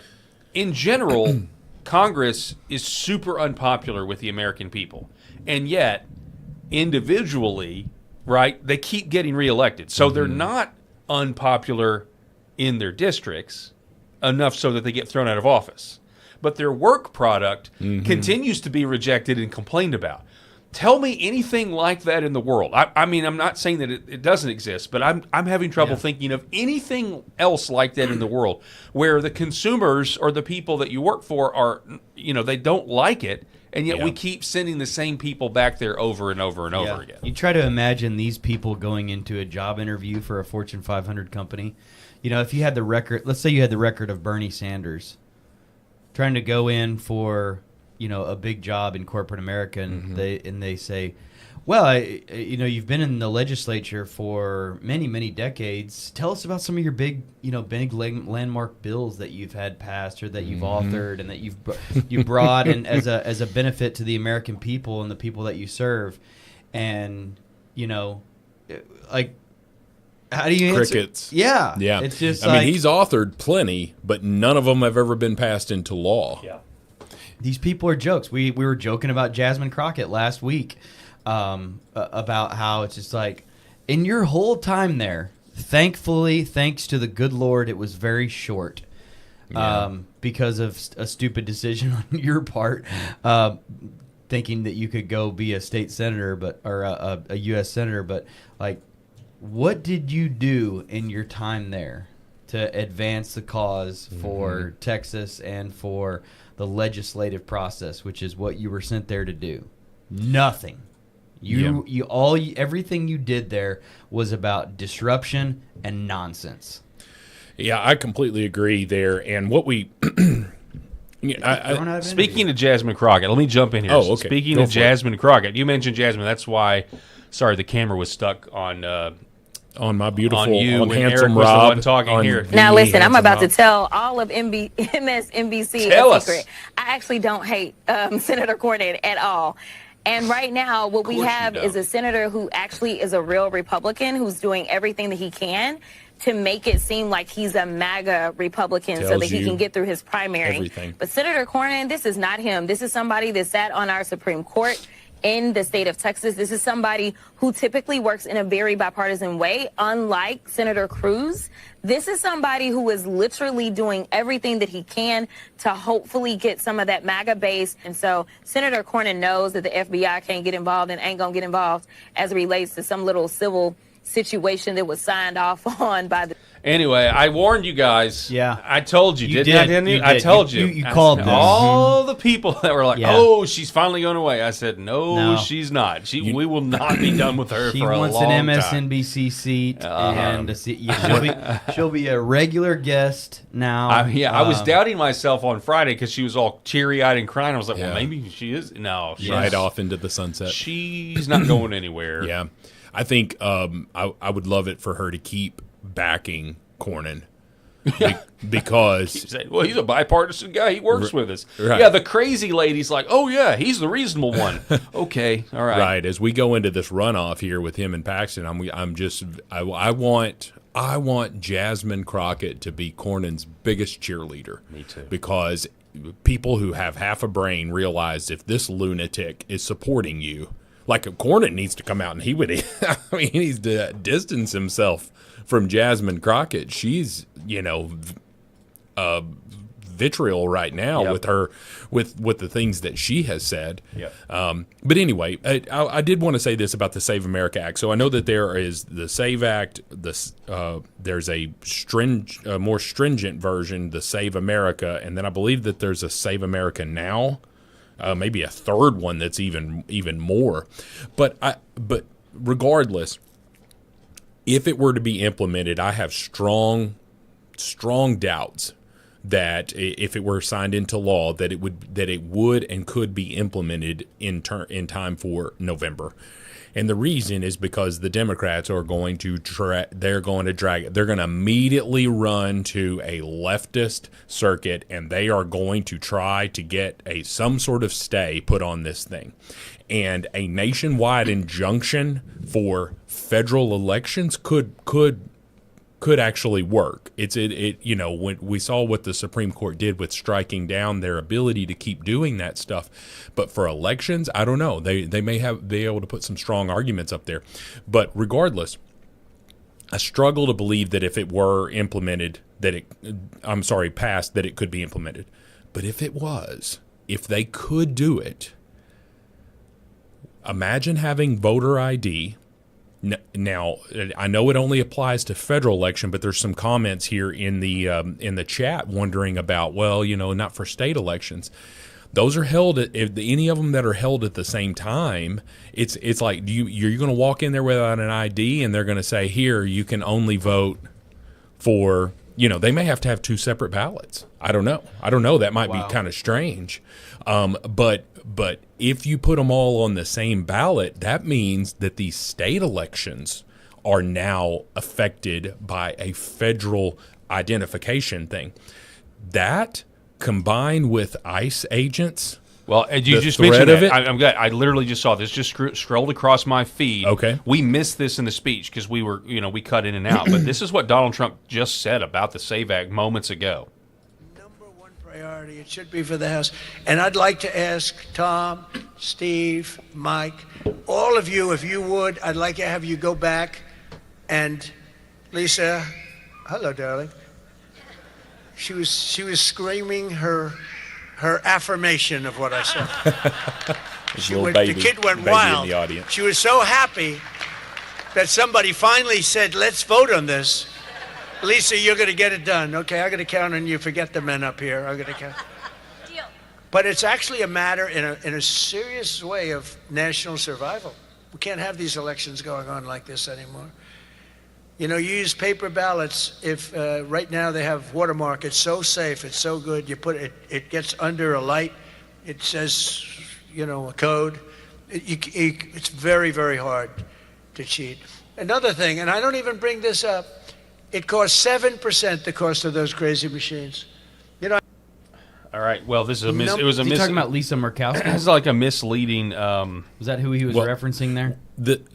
in general. Congress is super unpopular with the American people, and yet individually, right, they keep getting reelected. So they're not unpopular in their districts enough so that they get thrown out of office. But their work product continues to be rejected and complained about. Tell me anything like that in the world. I'm not saying that it doesn't exist, but I'm having trouble thinking of anything else like that in the world where the consumers or the people that you work for are, they don't like it, and yet we keep sending the same people back there over and over and over again. You try to imagine these people going into a job interview for a Fortune 500 company. If you had the record, let's say you had the record of Bernie Sanders trying to go in for a big job in corporate America, and they say, well, you've been in the legislature for many, many decades. Tell us about some of your big landmark bills that you've had passed or that you've authored and that you've brought and as a benefit to the American people and the people that you serve. And how do you answer? Crickets. Yeah. It's just he's authored plenty, but none of them have ever been passed into law. Yeah. These people are jokes. We were joking about Jasmine Crockett last week about how it's just like, in your whole time there, thankfully, thanks to the good Lord, it was very short because of a stupid decision on your part, thinking that you could go be a state senator or a U.S. senator. But, what did you do in your time there to advance the cause for Texas and for the legislative process, which is what you were sent there to do. Nothing. Everything you did there was about disruption and nonsense. Yeah, I completely agree there. And what we speaking of Jasmine Crockett, let me jump in here. Oh, okay. Speaking of Jasmine Crockett, you mentioned Jasmine. That's why. Sorry, the camera was stuck on my beautiful, on you on when handsome Eric was the Rob. one talking here. Now listen, I'm about Rob. to tell all of MSNBC Tell a us. secret. I actually don't hate Senator Cornyn at all. And right now, what we have is a senator who actually is a real Republican who's doing everything that he can to make it seem like he's a MAGA Republican so that he can get through his primary. Everything. But Senator Cornyn, this is not him. This is somebody that sat on our Supreme Court in the state of Texas. This is somebody who typically works in a very bipartisan way, unlike Senator Cruz. This is somebody who is literally doing everything that he can to hopefully get some of that MAGA base. And so Senator Cornyn knows that the FBI can't get involved and ain't going to get involved as it relates to some little civil situation that was signed off on by the... Anyway, I warned you guys. Yeah. I told you, didn't I? Didn't you? You I did. told you. You called this. All the people that were like, Yeah. "Oh, she's finally going away." I said, No. she's not. We will not be done with her She for a long wants time." an MSNBC seat, and she'll be a regular guest now. I was doubting myself on Friday because she was all teary-eyed and crying. I was like, Yeah. well, maybe she is. No, Right off into the sunset. she's not going anywhere. Yeah. I think I would love it for her to keep backing Cornyn. Because Well, he's a bipartisan guy. He works with us. Right. Yeah, the crazy lady's like, oh, yeah, he's the reasonable one. Okay, all right. right, as we go into this runoff here with him and Paxton, I want Jasmine Crockett to be Cornyn's biggest cheerleader. Me too. Because people who have half a brain realize if this lunatic is supporting you, like Cornyn needs to come out and he needs to distance himself from Jasmine Crockett. She's, vitriol right now with her, with the things that she has said. Yep. But anyway, I did want to say this about the Save America Act. So I know that there is the Save Act. There's a more stringent version, the Save America, and then I believe that there's a Save America Now. Maybe a third one that's even more. But regardless, if it were to be implemented, I have strong doubts that if it were signed into law, that it would and could be implemented in time for November. And the reason is because the Democrats are going to they're going to immediately run to a leftist circuit, and they are going to try to get some sort of stay put on this thing. And a nationwide injunction for federal elections could actually work. When we saw what the Supreme Court did with striking down their ability to keep doing that stuff, but for elections, I don't know. They may be able to put some strong arguments up there, but regardless, I struggle to believe that if it were implemented, passed, that it could be implemented. But if they could do it, imagine having voter ID. Now, I know it only applies to federal election, but there's some comments here in the chat wondering about, not for state elections. Those are held if any of them that are held at the same time. It's like you're going to walk in there without an ID, and they're going to say, here, you can only vote for. They may have to have two separate ballots. I don't know. That might be kind of strange. But if you put them all on the same ballot, that means that these state elections are now affected by a federal identification thing. That, combined with ICE agents. Well, you just mentioned that. I'm glad. I literally just saw this. Just scrolled across my feed. Okay. We missed this in the speech because we were, we cut in and out. But this is what Donald Trump just said about the SAVE Act moments ago. Priority. It should be for the House. And I'd like to ask Tom, Steve, Mike, all of you, if you would, I'd like to have you go back and Lisa, hello, darling. She was screaming her affirmation of what I said. The kid went wild. In the audience. She was so happy that somebody finally said, let's vote on this. Lisa, you're going to get it done. Okay, I'm going to count on you. Forget the men up here. I'm going to count. Deal. But it's actually a matter in a serious way of national survival. We can't have these elections going on like this anymore. You know, you use paper ballots. If right now they have watermark, it's so safe, it's so good. You put it, it gets under a light. It says, you know, a code. It's very, very hard to cheat. Another thing, and I don't even bring this up, it costs 7% the cost of those crazy machines. You know. All right. Well, this is a Is he talking about Lisa Murkowski? This is like a misleading. Was that who he was referencing there?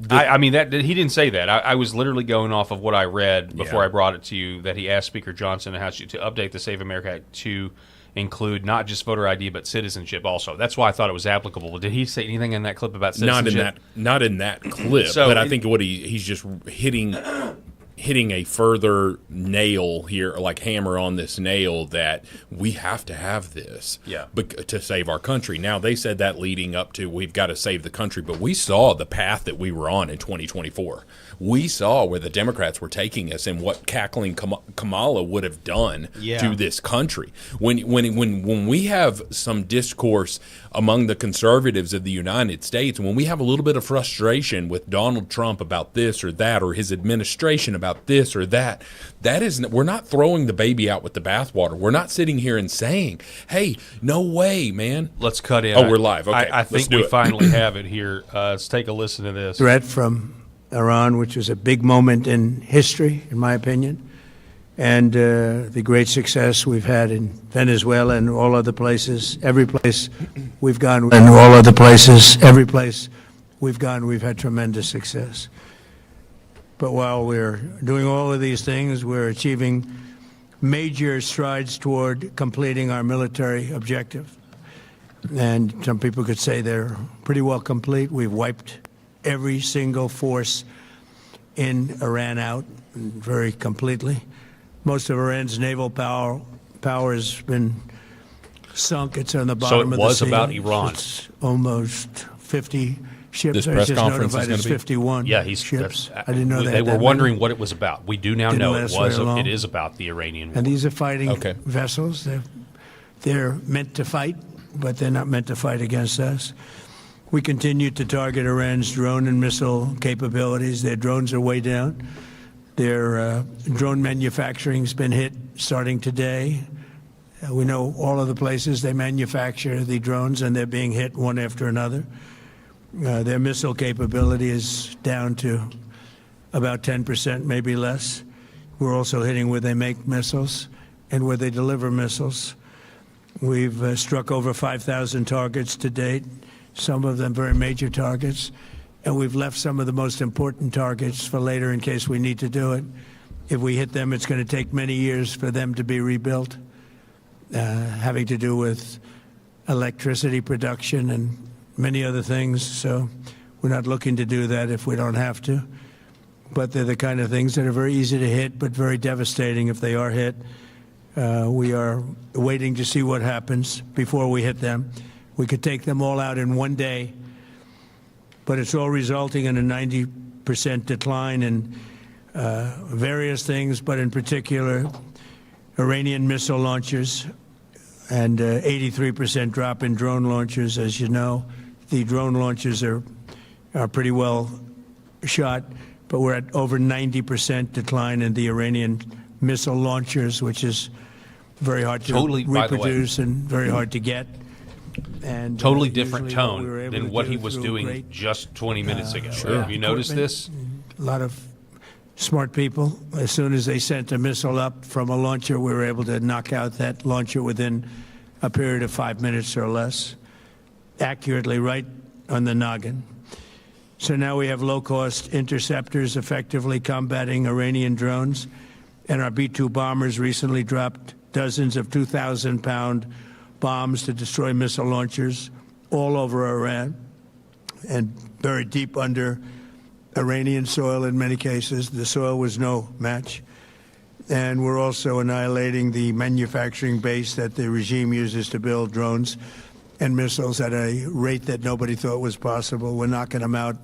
I mean, that he didn't say that. I was literally going off of what I read before I brought it to you. That he asked Speaker Johnson to update the Save America Act to include not just voter ID but citizenship also. That's why I thought it was applicable. But did he say anything in that clip about citizenship? Not in that clip. So but I think what he's just hitting a further nail here, like hammer on this nail, that we have to have this to save our country. Now, they said that leading up to we've got to save the country, but we saw the path that we were on in 2024. We saw where the Democrats were taking us and what cackling Kamala would have done to this country. When we have some discourse among the conservatives of the United States, when we have a little bit of frustration with Donald Trump about this or that, or his administration about this or that, we're not throwing the baby out with the bathwater. We're not sitting here and saying, hey, no way, man. Let's cut in. Oh, we're live. Okay, I think we finally have it here. Let's take a listen to this. Threat from Iran, which was a big moment in history, in my opinion, and the great success we've had in Venezuela and all other places. Every place we've gone, and all other places, every place we've gone, we've had tremendous success. But while we're doing all of these things, we're achieving major strides toward completing our military objective. And some people could say they're pretty well complete. We've wiped every single force in Iran out very completely. Most of Iran's naval power has been sunk. It's on the bottom of the sea. So it was about Iran. It's almost 50 ships. This press I was just conference notified is it's going to be 51 Yeah, ships. I didn't know that. They were that wondering many. what it was about. We do now Didn't know last very long. it is about the Iranian war. And these are fighting vessels. They're meant to fight, but they're not meant to fight against us. We continue to target Iran's drone and missile capabilities. Their drones are way down. Their drone manufacturing's been hit starting today. We know all of the places they manufacture the drones, and they're being hit one after another. Their missile capability is down to about 10%, maybe less. We're also hitting where they make missiles and where they deliver missiles. We've struck over 5,000 targets to date, some of them very major targets, and we've left some of the most important targets for later in case we need to do it. If we hit them, it's going to take many years for them to be rebuilt, having to do with electricity production and many other things. So we're not looking to do that if we don't have to. But they're the kind of things that are very easy to hit, but very devastating if they are hit. We are waiting to see what happens before we hit them. We could take them all out in one day, but it's all resulting in a 90% decline in various things, but in particular, Iranian missile launchers and 83% drop in drone launchers. As you know, the drone launchers are pretty well shot, but we're at over 90% decline in the Iranian missile launchers, which is very hard to reproduce and very hard to get. And totally different tone than what he was doing just 20 minutes ago. Have you noticed this? A lot of smart people. As soon as they sent a missile up from a launcher, we were able to knock out that launcher within a period of 5 minutes or less, accurately right on the noggin. So now we have low-cost interceptors effectively combating Iranian drones, and our B-2 bombers recently dropped dozens of 2,000-pound bombs to destroy missile launchers all over Iran and buried deep under Iranian soil in many cases. The soil was no match. And we're also annihilating the manufacturing base that the regime uses to build drones and missiles at a rate that nobody thought was possible. We're knocking them out.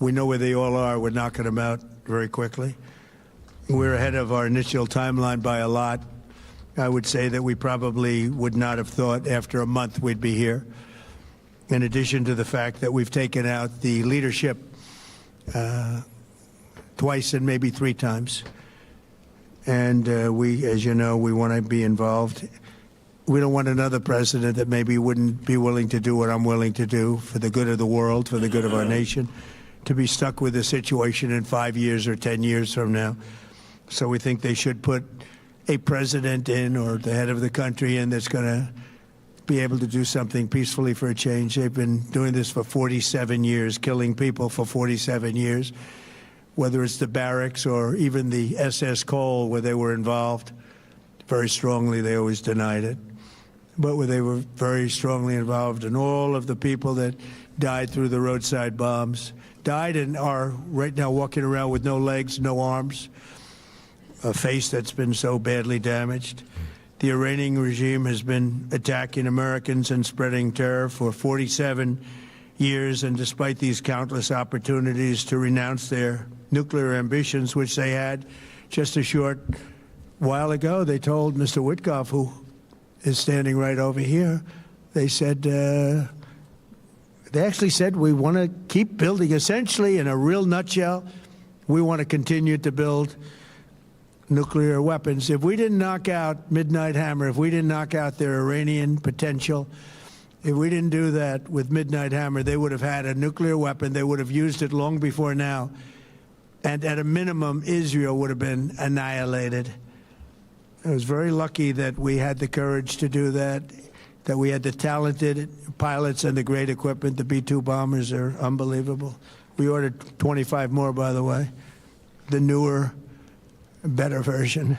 We know where they all are. We're knocking them out very quickly. We're ahead of our initial timeline by a lot. I would say that we probably would not have thought after a month we'd be here. In addition to the fact that we've taken out the leadership twice and maybe 3 times. And we, as you know, we want to be involved. We don't want another president that maybe wouldn't be willing to do what I'm willing to do for the good of the world, for the good of our nation, to be stuck with a situation in 5 years or 10 years from now. So we think they should put a president in, or the head of the country in, that's going to be able to do something peacefully for a change. They've been doing this for 47 years, killing people for 47 years, whether it's the barracks or even the SS Cole where they were involved. Very strongly, they always denied it. But where they were very strongly involved, and all of the people that died through the roadside bombs died and are right now walking around with no legs, no arms, a face that's been so badly damaged. The Iranian regime has been attacking Americans and spreading terror for 47 years, and despite these countless opportunities to renounce their nuclear ambitions, which they had just a short while ago, they told Mr. Witkoff, who is standing right over here, they said, they actually said, we want to keep building. Essentially, in a real nutshell, we want to continue to build nuclear weapons. If we didn't knock out Midnight Hammer, if we didn't knock out their Iranian potential, if we didn't do that with Midnight Hammer, they would have had a nuclear weapon. They would have used it long before now. And at a minimum, Israel would have been annihilated. I was very lucky that we had the courage to do that, that we had the talented pilots and the great equipment. The B-2 bombers are unbelievable. We ordered 25 more, by the way, the newer, better version.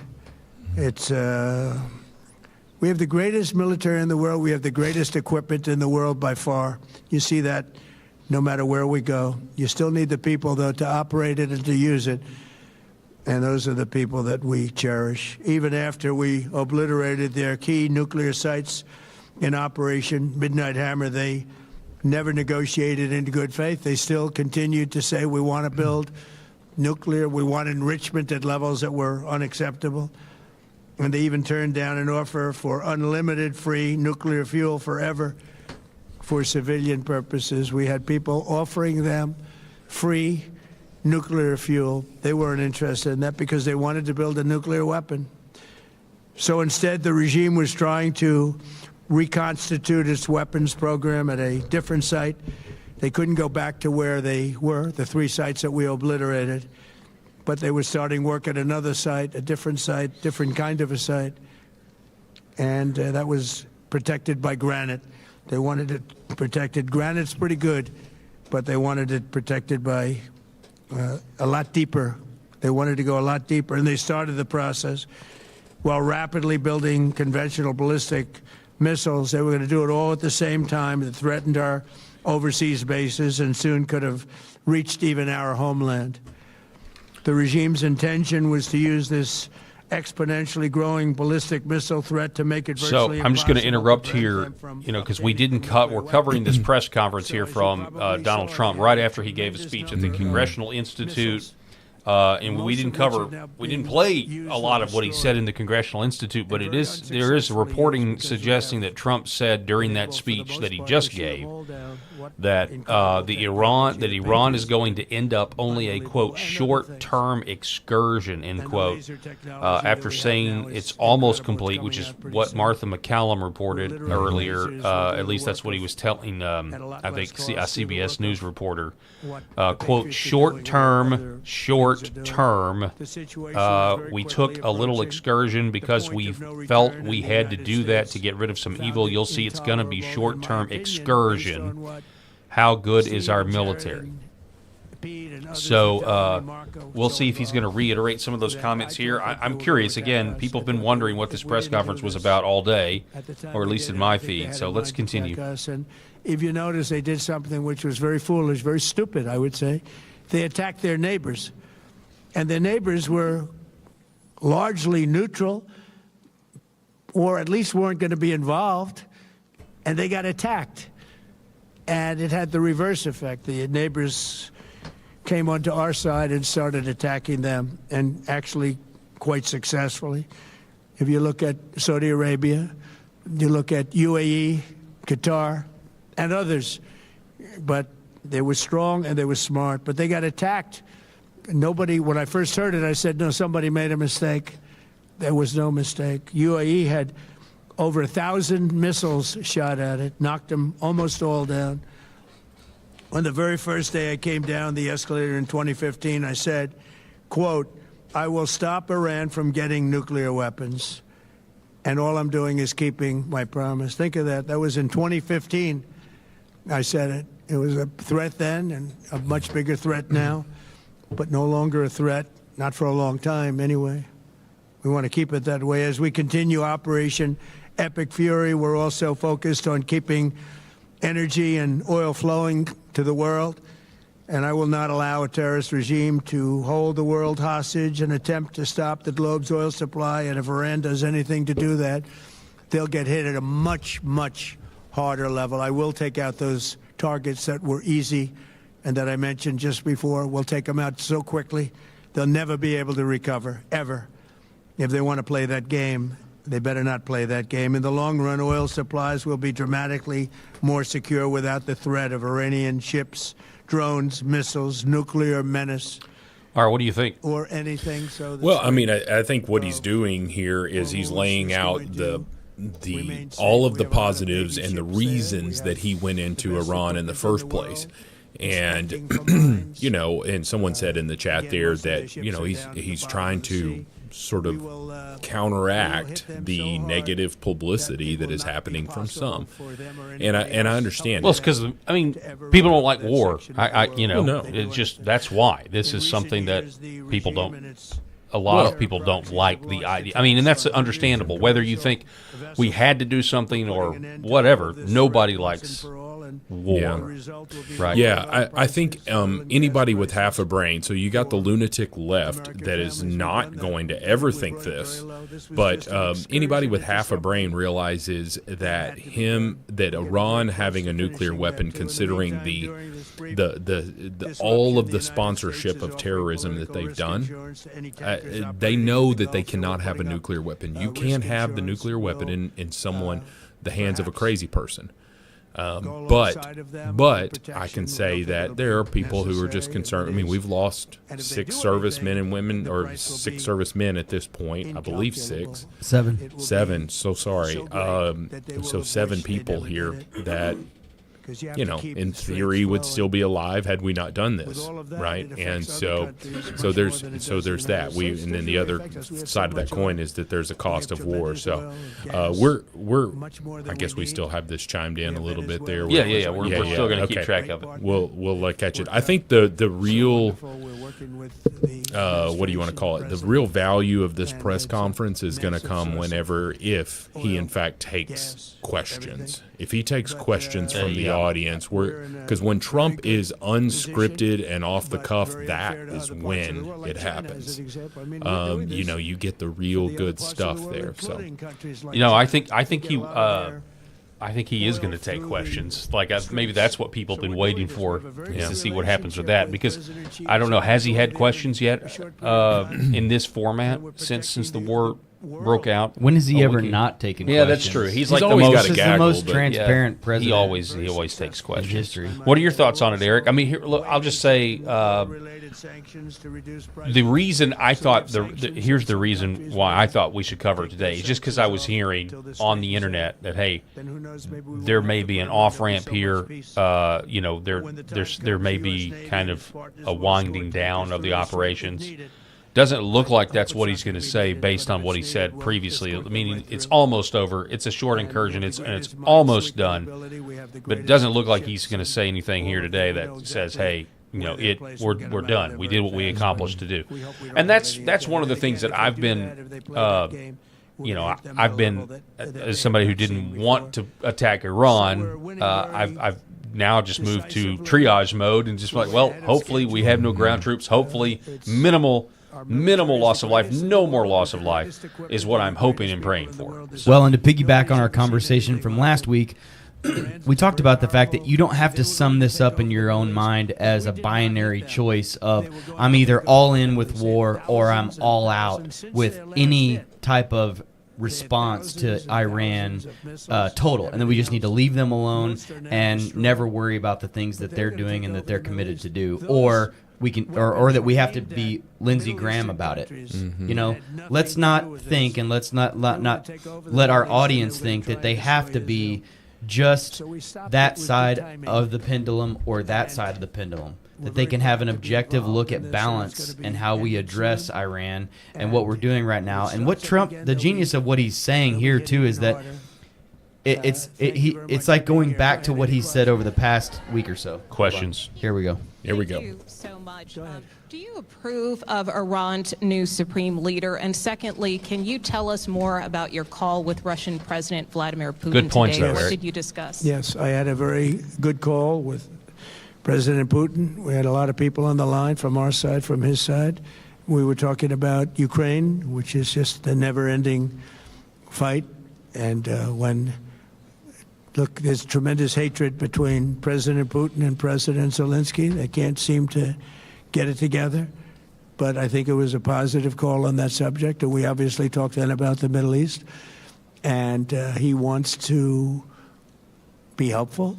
It's we have the greatest military in the world. We have the greatest equipment in the world by far. You see that no matter where we go. You still need the people, though, to operate it and to use it. And those are the people that we cherish. Even after we obliterated their key nuclear sites in Operation Midnight Hammer, they never negotiated in good faith. They still continued to say, we want to build nuclear. We want enrichment at levels that were unacceptable. And they even turned down an offer for unlimited free nuclear fuel forever for civilian purposes. We had people offering them free nuclear fuel. They weren't interested in that because they wanted to build a nuclear weapon. So instead, the regime was trying to reconstitute its weapons program at a different site. They couldn't go back to where they were, the 3 sites that we obliterated, but they were starting work at another site, a different site, different kind of a site, and that was protected by granite. They wanted it protected. Granite's pretty good, but they wanted it protected by a lot deeper. They wanted to go a lot deeper, and they started the process while rapidly building conventional ballistic missiles. They were going to do it all at the same time. It threatened our overseas bases and soon could have reached even our homeland. The regime's intention was to use this exponentially growing ballistic missile threat to make it virtually I'm just going to interrupt here, because we didn't cut. We're covering this press conference here from Donald Trump right after he gave a speech at the Congressional Institute. And we didn't play a lot of what he said in the Congressional Institute, but there is reporting suggesting that Trump said during that speech that he just gave that Iran is going to end up only a, quote, short-term excursion, end quote, after saying it's almost complete, which is what Martha McCallum reported earlier. At least that's what he was telling, I think, a CBS News reporter. Quote, short-term, we took a little excursion because we felt we had to do that to get rid of some evil. You'll see it's going to be short-term excursion. How good is our military? So we'll see if he's going to reiterate some of those comments here. I'm curious. Again, people have been wondering what this press conference was about all day, or at least in my feed. So let's continue. And if you notice, they did something which was very foolish, very stupid, I would say. They attacked their neighbors. And their neighbors were largely neutral, or at least weren't going to be involved, and they got attacked. And it had the reverse effect. The neighbors came onto our side and started attacking them, and actually quite successfully. If you look at Saudi Arabia, you look at UAE, Qatar, and others, but they were strong and they were smart, but they got attacked. Nobody, when I first heard it, I said, no, somebody made a mistake. There was no mistake. UAE had over 1,000 missiles shot at it, knocked them almost all down. On the very first day I came down the escalator in 2015, I said, quote, I will stop Iran from getting nuclear weapons, and all I'm doing is keeping my promise. Think of that. That was in 2015. I said it. It was a threat then and a much bigger threat now, but no longer a threat, not for a long time anyway. We want to keep it that way. As we continue Operation Epic Fury, we're also focused on keeping energy and oil flowing to the world, and I will not allow a terrorist regime to hold the world hostage and attempt to stop the globe's oil supply, and if Iran does anything to do that, they'll get hit at a much, much harder level. I will take out those targets that were easy and that I mentioned just before. We'll take them out so quickly, they'll never be able to recover, ever. If they want to play that game, they better not play that game. In the long run, oil supplies will be dramatically more secure without the threat of Iranian ships, drones, missiles, nuclear menace. All right, what do you think? Or anything. So well, I mean, I think what he's doing here is he's laying out all of the positives and the reasons that he went into Iran in the first place. And, you know, and someone said in the chat there that, you know, he's trying to sort of counteract the negative publicity that is happening from some. And I understand. Well, it's because, I mean, people don't like war. It's just, that's why. This is something that people don't. A lot of people don't like the idea. I mean, and that's understandable. Whether you think we had to do something or whatever, nobody likes war. Yeah. Right? Yeah, I think anybody with half a brain, so you got the lunatic left that is not going to ever think this, but anybody with half a brain realizes that Iran having a nuclear weapon, considering the all of the sponsorship of terrorism that they've done, they know that they cannot have a nuclear weapon. You can't have the nuclear weapon in the hands of a crazy person. But I can say that there are people who are just concerned. I mean, we've lost 6 servicemen and women, or 6 servicemen at this point. I believe 6. 7. So sorry. So 7 people here that, you know, in theory would still be alive had we not done this, right? And so there's that. And then the other side of that coin is that there's a cost of war. So we're I guess we still have this chimed in a little bit there. Yeah. We're still going to keep track of it. We'll catch it. I think the real what do you want to call it? The real value of this press conference is going to come if he in fact takes questions. If he takes questions from the audience, because when Trump is unscripted and off the cuff, that is when it happens. You know, you get the real good stuff there. So, you know, I think he is going to take questions. Like maybe that's what people have been waiting for, is to see what happens with that. Because I don't know, has he had questions yet in this format since the war broke out? When has he ever not taken questions? Yeah, that's true. He's like always the most transparent president. He always takes questions. In history. What are your thoughts on it, Eric? I mean, here, look, I'll just say the reason I thought here's the reason why I thought we should cover it today. Just because I was hearing on the internet that, hey, there may be an off ramp here. You know, there may be kind of a winding down of the operations. Doesn't look like that's what he's going to say based on what he said previously. I mean, it's almost over. It's a short incursion. It's almost done. But it doesn't look like he's going to say anything here today that says, hey, you know, we're done. We did what we accomplished to do. And that's one of the things that I've been I've been, as somebody who didn't want to attack Iran, I've now just moved to triage mode and just like, well, hopefully we have no ground troops. Hopefully minimal loss of life, no more loss of life is what I'm hoping and praying for. So. Well, and to piggyback on our conversation from last week, we talked about the fact that you don't have to sum this up in your own mind as a binary choice of I'm either all in with war or I'm all out with any type of response to Iran total, and then we just need to leave them alone and never worry about the things that they're doing and that they're committed to do, or we can, or that we have to be Lindsey Graham about it. You know, let's not think, and let's not let our audience think that they have to be just that side of the pendulum or that side of the pendulum. That they can have an objective look at balance and how we address Iran and what we're doing right now. And what Trump, the genius of what he's saying here too, is that it's like going back to what he said over the past week or so. Questions. Here we go. Here we go. Thank you so much. Do you approve of Iran's new supreme leader? And secondly, can you tell us more about your call with Russian President Vladimir Putin Good points, today? though, What Eric. did you discuss? Yes, I had a very good call with President Putin. We had a lot of people on the line from our side, from his side. We were talking about Ukraine, which is just a never-ending fight. And look, there's tremendous hatred between President Putin and President Zelensky. They can't seem to get it together. But I think it was a positive call on that subject. And we obviously talked then about the Middle East. And he wants to be helpful.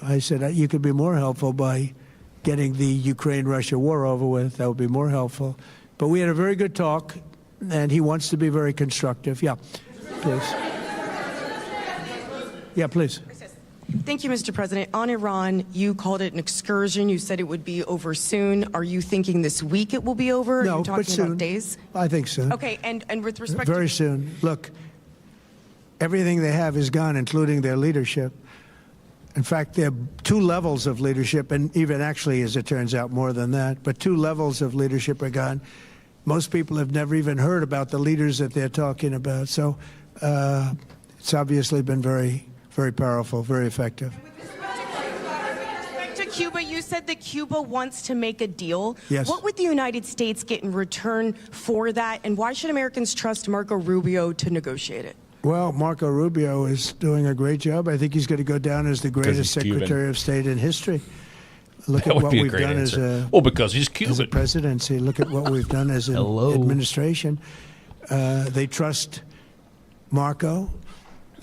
I said, you could be more helpful by getting the Ukraine-Russia war over with. That would be more helpful. But we had a very good talk, and he wants to be very constructive. Yeah, please. Yeah, please. Thank you, Mr. President. On Iran, you called it an excursion. You said it would be over soon. Are you thinking this week it will be over? No, Are you talking but soon. about days? I think soon. Okay, and with respect Very soon. Look, everything they have is gone, including their leadership. In fact, there are two levels of leadership, and even actually, as it turns out, more than that. But two levels of leadership are gone. Most people have never even heard about the leaders that they're talking about. So it's obviously been very, very powerful, very effective. to Cuba, you said that Cuba wants to make a deal. Yes. What would the United States get in return for that, and why should Americans trust Marco Rubio to negotiate it? Well, Marco Rubio is doing a great job. I think he's going to go down as the greatest Secretary of State in history. Look at what we've done as a because he's Cuban. As a presidency. Look at what we've done as an administration. They trust Marco,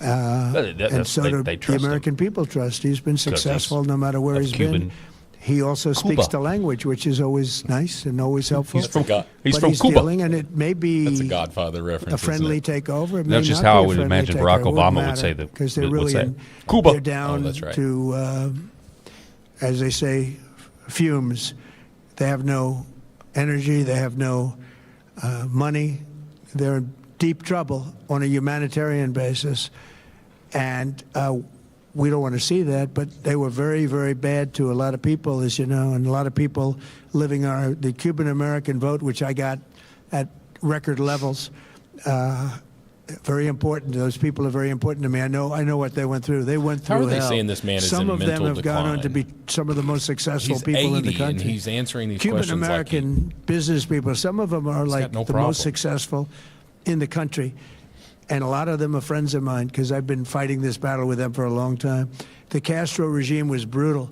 and so do the American people trust. He's been successful no matter where he's been. He also speaks the language, which is always nice and always helpful. He's from Cuba. Dealing, and it may be That's a Godfather reference. a friendly takeover. That's just how I would imagine Barack Obama would say that. Because they're really Cuba. They're down to, as they say, fumes. They have no energy. They have no money. They're in deep trouble on a humanitarian basis, and we don't want to see that, but they were very, very bad to a lot of people, as you know, and a lot of people living on the Cuban-American vote, which I got at record levels. Very important. Those people are very important to me. I know what they went through. They went through How are they hell. saying this man is Some in of mental them have gone on to be some of the most successful He's people in the 80 country. and he's answering these questions Cuban-American business people. Some of them are like no the problem. most successful in the country. And a lot of them are friends of mine because I've been fighting this battle with them for a long time. The Castro regime was brutal,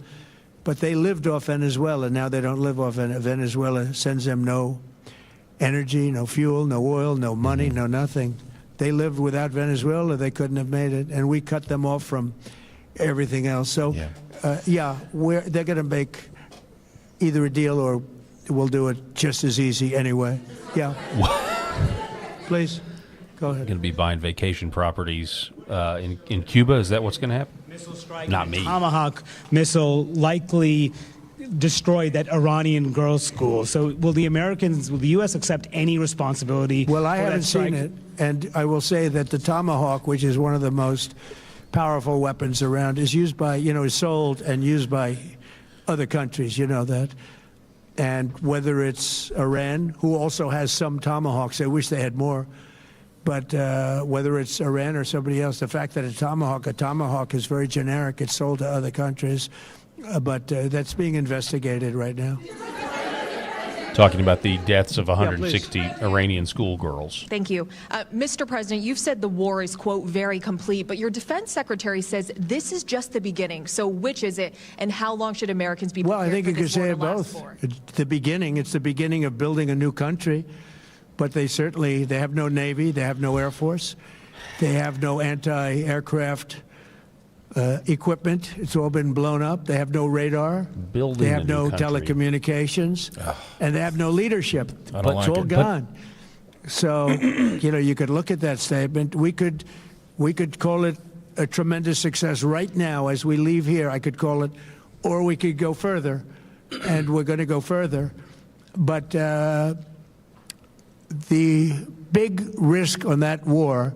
but they lived off Venezuela. Now they don't live off Venezuela. Sends them no energy, no fuel, no oil, no money, no nothing. They lived without Venezuela. They couldn't have made it, and we cut them off from everything else. So, they're going to make either a deal or we'll do it just as easy anyway. Yeah. Please. Go ahead. Going to be buying vacation properties in Cuba. Is that what's going to happen? Missile strike. Not me. Tomahawk missile likely destroyed that Iranian girls' school. So will the U.S. accept any responsibility? Well, I for haven't that strike? seen it, and I will say that the Tomahawk, which is one of the most powerful weapons around, is used by, is sold and used by other countries. You know that. And whether it's Iran, who also has some Tomahawks, I wish they had more. But whether it's Iran or somebody else, the fact that a Tomahawk is very generic. It's sold to other countries, but that's being investigated right now. talking about the deaths of 160 Iranian schoolgirls. Thank you. Mr. President, you've said the war is, quote, very complete, but your defense secretary says this is just the beginning. So which is it, and how long should Americans be prepared Well, I think for you could this war say to it last both. for? It's the beginning. It's the beginning of building a new country. But they have no Navy. They have no Air Force. They have no anti-aircraft equipment. It's all been blown up. They have no radar. Building they have a new no country. telecommunications. And they have no leadership. I don't It's like all it. gone. So, you could look at that statement. We could call it a tremendous success right now as we leave here. I could call it, or we could go further, and we're going to go further. But the big risk on that war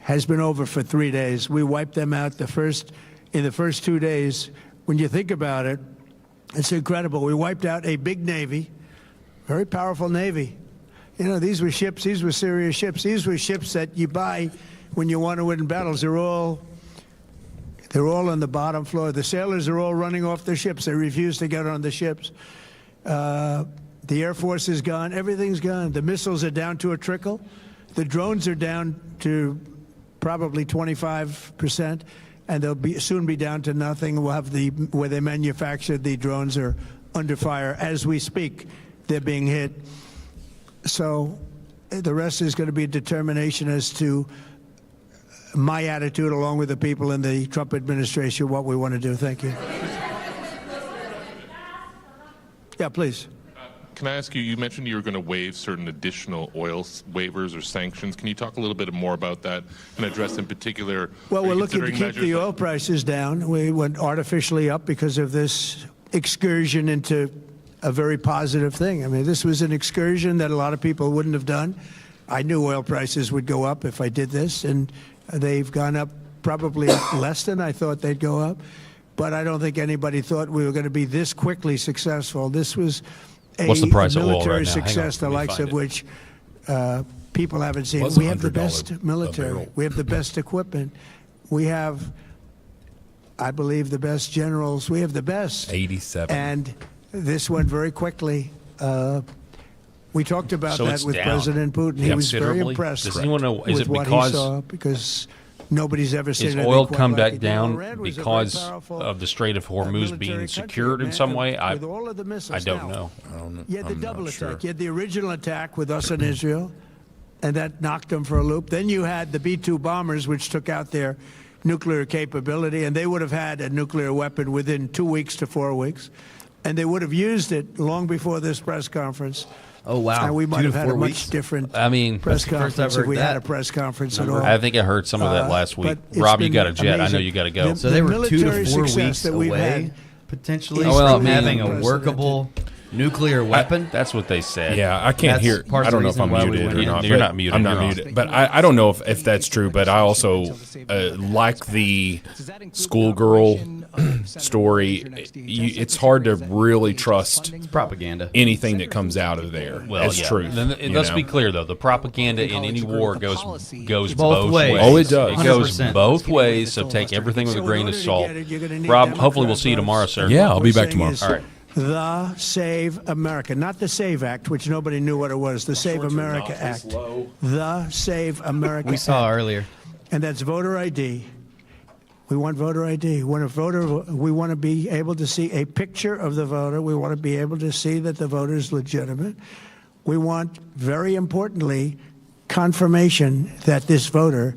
has been over for 3 days. We wiped them out in the first 2 days. When you think about it, it's incredible. We wiped out a big Navy, very powerful Navy. These were ships. These were serious ships. These were ships that you buy when you want to win battles. They're all on the bottom floor. The sailors are all running off their ships. They refuse to get on the ships. The Air Force is gone. Everything's gone. The missiles are down to a trickle. The drones are down to probably 25%, and they'll soon be down to nothing. We'll have where they manufactured the drones are under fire as we speak. They're being hit. So the rest is going to be determination as to my attitude, along with the people in the Trump administration, what we want to do. Thank you. Yeah, please. Can I ask you, you mentioned you were going to waive certain additional oil waivers or sanctions. Can you talk a little bit more about that and address in particular? Well, we're looking to keep the oil prices down. We went artificially up because of this excursion into a very positive thing. I mean, this was an excursion that a lot of people wouldn't have done. I knew oil prices would go up if I did this, and they've gone up probably less than I thought they'd go up. But I don't think anybody thought we were going to be this quickly successful. This was What's the price of oil military right now? success, the likes of which people haven't seen. We have the best military. We have the best equipment. We have, I believe, the best generals. We have the best. 87. And this went very quickly. We talked about So that it's with down. President Putin. He was very Considerably? impressed Does anyone know, is with it what he because saw, because nobody's ever seen is anything oil quite come like back it. down Iran was a very because powerful, of the Strait of Hormuz military being country, secured in man, some way? with all of the missiles. I don't Now, know. You had the I'm double not attack. sure. You had the original attack with us in Israel, and that knocked them for a loop. Then you had the B-2 bombers, which took out their nuclear capability, and they would have had a nuclear weapon within 2 weeks to 4 weeks, and they would have used it long before this press conference. Oh, wow. And we 2 might to have had 4 a much weeks? different I mean, press that's the first conference I've if we heard had that a press conference at all. I think I heard some of that last week. but it's Rob, you been got a jet. I know amazing. you got to go. The- So they were 2 to military 4 success weeks that we've away, had potentially, is from really having a unprecedented. workable nuclear weapon. That's what they said. Yeah, I can't That's hear. part I of don't the know if I'm reason why we muted went or in. not. You're but not muted. I'm You're not on. muted. But I don't know if that's true. But I also like the schoolgirl story. It's hard to really trust propaganda. Anything that comes out of there Well, as yeah. truth. Let's be clear, though. The propaganda in any war goes Both ways. Oh, it does. It goes 100%. both ways, so take everything with a grain of salt. Rob, hopefully we'll see you tomorrow, sir. Yeah, I'll be back tomorrow. All right. The Save America, not the Save Act, which nobody knew what it was. The Save America Act. The Save America We saw Act. earlier. And that's voter ID. We want voter ID. When a voter, we want to be able to see a picture of the voter. We want to be able to see that the voter is legitimate. We want, very importantly, confirmation that this voter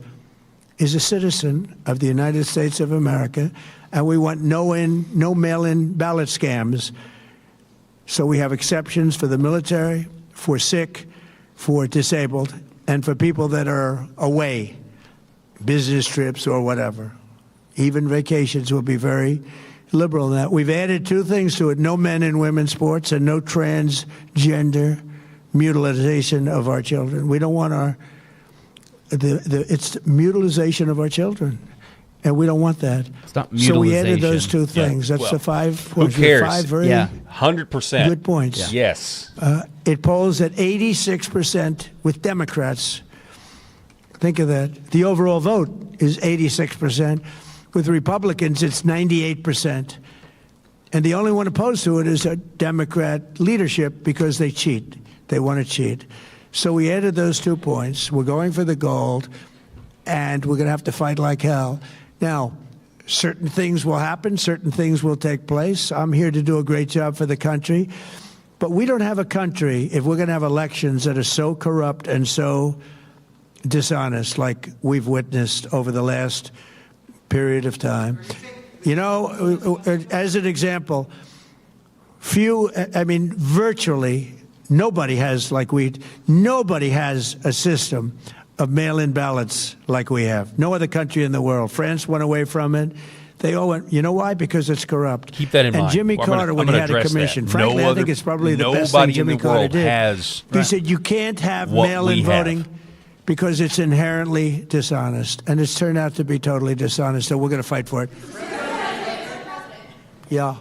is a citizen of the United States of America, and we want no mail-in ballot scams. So we have exceptions for the military, for sick, for disabled, and for people that are away, business trips or whatever. Even vacations will be very liberal in that. We've added 2 things to it: no men and women's sports and no transgender mutilization of our children. We don't want it's mutilization of our children, and we don't want that. It's not So we added mutilization. those 2 things. Yeah. That's Well, the 5. Who cares? 5 very 100%. good points. Yes. It polls at 86% with Democrats. Think of that. The overall vote is 86%. With Republicans, it's 98%. And the only one opposed to it is a Democrat leadership because they cheat. They want to cheat. So we added those 2 points. We're going for the gold, and we're going to have to fight like hell. Now, certain things will happen. Certain things will take place. I'm here to do a great job for the country. But we don't have a country, if we're going to have elections that are so corrupt and so dishonest like we've witnessed over the last period of time. You know, as an example, virtually nobody has nobody has a system of mail-in ballots like we have. No other country in the world. France went away from it. They all went. You know why? Because it's corrupt. Keep that in mind. And Jimmy Carter, when he had a commission, frankly, I think it's probably the best thing Jimmy Carter did. He said you can't have mail-in voting because it's inherently dishonest, and it's turned out to be totally dishonest. So we're going to fight for it. Yeah.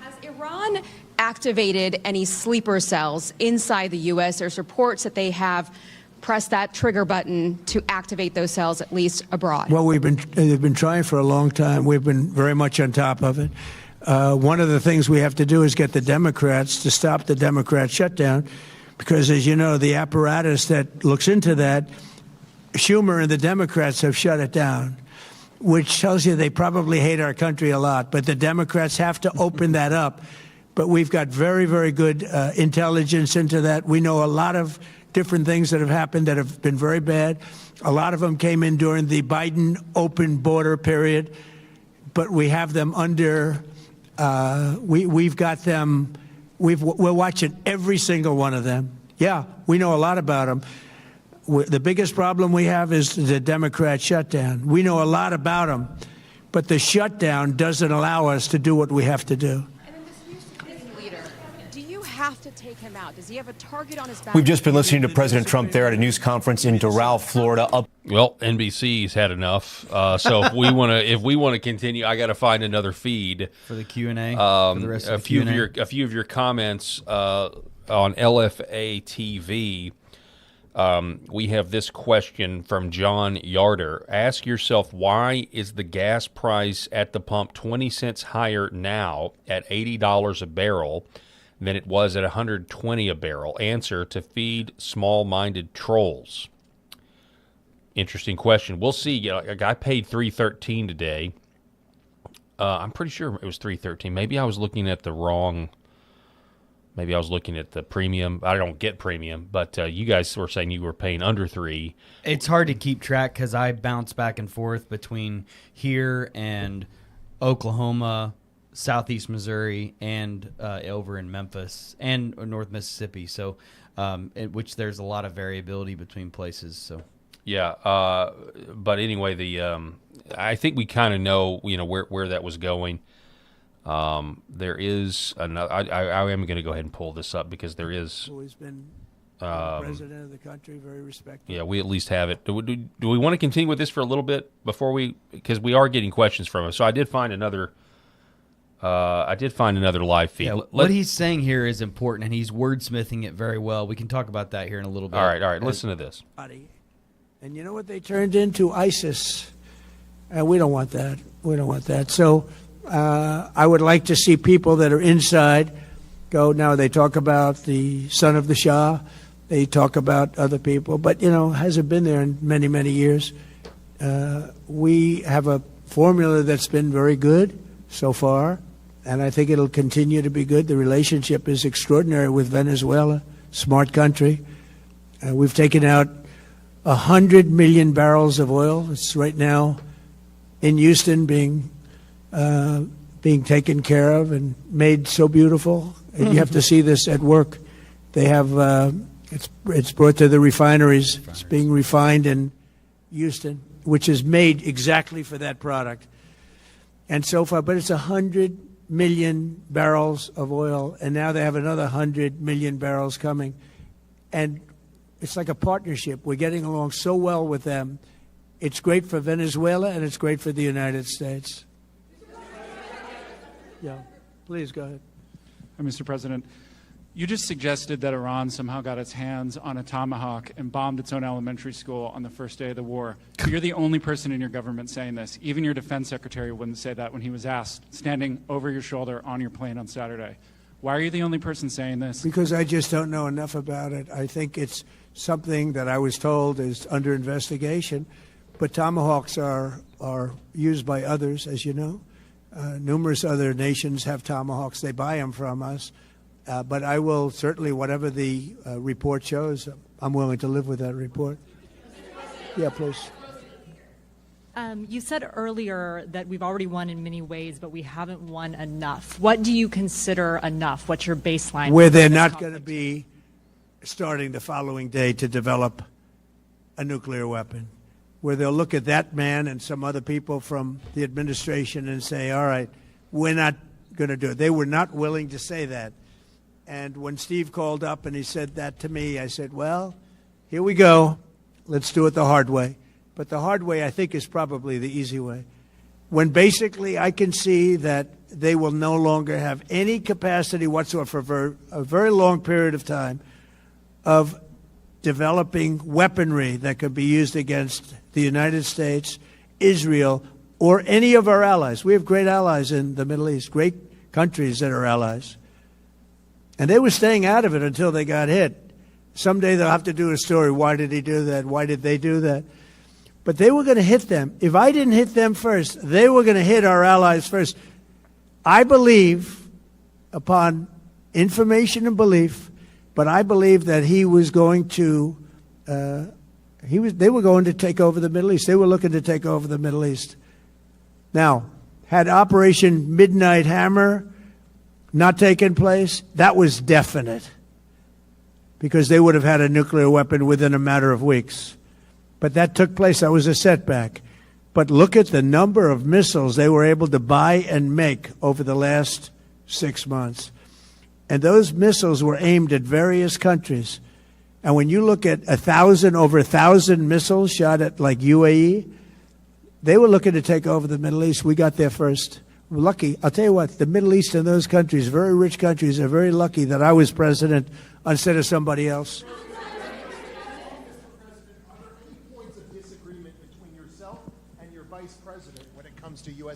Has Iran activated any sleeper cells inside the U.S.? There's reports that they have pressed that trigger button to activate those cells, at least abroad. Well, they've been trying for a long time. We've been very much on top of it. One of the things we have to do is get the Democrats to stop the Democrat shutdown, because, as you know, the apparatus that looks into that, Schumer and the Democrats have shut it down, which tells you they probably hate our country a lot. But the Democrats have to open that up. But we've got very, very good intelligence into that. We know a lot of different things that have happened that have been very bad. A lot of them came in during the Biden open border period. But we have them under, we've got them, we're watching every single one of them. Yeah, we know a lot about them. The biggest problem we have is the Democrat shutdown. We know a lot about them, but the shutdown doesn't allow us to do what we have to do. Do you have to take him out? Does he have a target on his back? We've just been listening to President Trump there at a news conference in Doral, Florida. Well, NBC's had enough. So if we want to continue, I got to find another feed for the Q&A. For the rest of the Q&A. A few of your comments on LFA TV. We have this question from John Yarder. Ask yourself, why is the gas price at the pump 20 cents higher now at $80 a barrel than it was at $120 a barrel? Answer: to feed small-minded trolls. Interesting question. We'll see. A guy paid $3.13 today. I'm pretty sure it was $3.13. Maybe I was looking at the wrong. Maybe I was looking at the premium. I don't get premium, but you guys were saying you were paying under $3. It's hard to keep track because I bounce back and forth between here and Oklahoma, Southeast Missouri, and over in Memphis and North Mississippi. So, which there's a lot of variability between places. So, yeah. But anyway, I think we kind of know, where that was going. There is another. I am going to go ahead and pull this up because there is. Always been president of the country, very respected. Yeah, we at least have it. Do we want to continue with this for a little bit because we are getting questions from us. So I did find another. Live feed. Yeah, what he's saying here is important, and he's wordsmithing it very well. We can talk about that here in a little bit. All right. Listen to this. And you know what they turned into? ISIS. We don't want that. We don't want that. So. I would like to see people that are inside go. Now they talk about the son of the Shah. They talk about other people. But, hasn't been there in many, many years. We have a formula that's been very good so far, and I think it'll continue to be good. The relationship is extraordinary with Venezuela, smart country. We've taken out 100 million barrels of oil. It's right now in Houston being taken care of and made so beautiful. And you have to see this at work. They have it's brought to the refineries. It's being refined in Houston, which is made exactly for that product. And so far, but it's 100 million barrels of oil, and now they have another 100 million barrels coming. And it's like a partnership. We're getting along so well with them. It's great for Venezuela, and it's great for the United States. Yeah, please go ahead. Mr. President, You just suggested that Iran somehow got its hands on a Tomahawk and bombed its own elementary school on the first day of the war. You're the only person in your government saying this. Even your defense secretary wouldn't say that when he was asked, standing over your shoulder on your plane on Saturday. Why are you the only person saying this? Because I just don't know enough about it. I think it's something that I was told is under investigation. But Tomahawks are used by others, as you know. Numerous other nations have Tomahawks. They buy them from us. But I will certainly, whatever the report shows, I'm willing to live with that report. Yeah, please. You said earlier that we've already won in many ways, but we haven't won enough. What do you consider enough? What's your baseline? Where they're not going to be starting the following day to develop a nuclear weapon. Where they'll look at that man and some other people from the administration and say, all right, we're not going to do it. They were not willing to say that. And when Steve called up and he said that to me, I said, well, here we go. Let's do it the hard way. But the hard way, I think, is probably the easy way. When basically I can see that they will no longer have any capacity whatsoever for a very long period of time of developing weaponry that could be used against the United States, Israel, or any of our allies. We have great allies in the Middle East, great countries that are allies. And they were staying out of it until they got hit. Someday they'll have to do a story. Why did he do that? Why did they do that? But they were going to hit them. If I didn't hit them first, they were going to hit our allies first. I believe, upon information and belief, but I believe that he was going to, they were going to take over the Middle East. They were looking to take over the Middle East. Now, had Operation Midnight Hammer not taken place, that was definite, because they would have had a nuclear weapon within a matter of weeks. But that took place. That was a setback. But look at the number of missiles they were able to buy and make over the last 6 months. And those missiles were aimed at various countries. And when you look at over 1,000 missiles shot at like UAE, they were looking to take over the Middle East. We got there first. We're lucky. I'll tell you what, the Middle East and those countries, very rich countries, are very lucky that I was president instead of somebody else.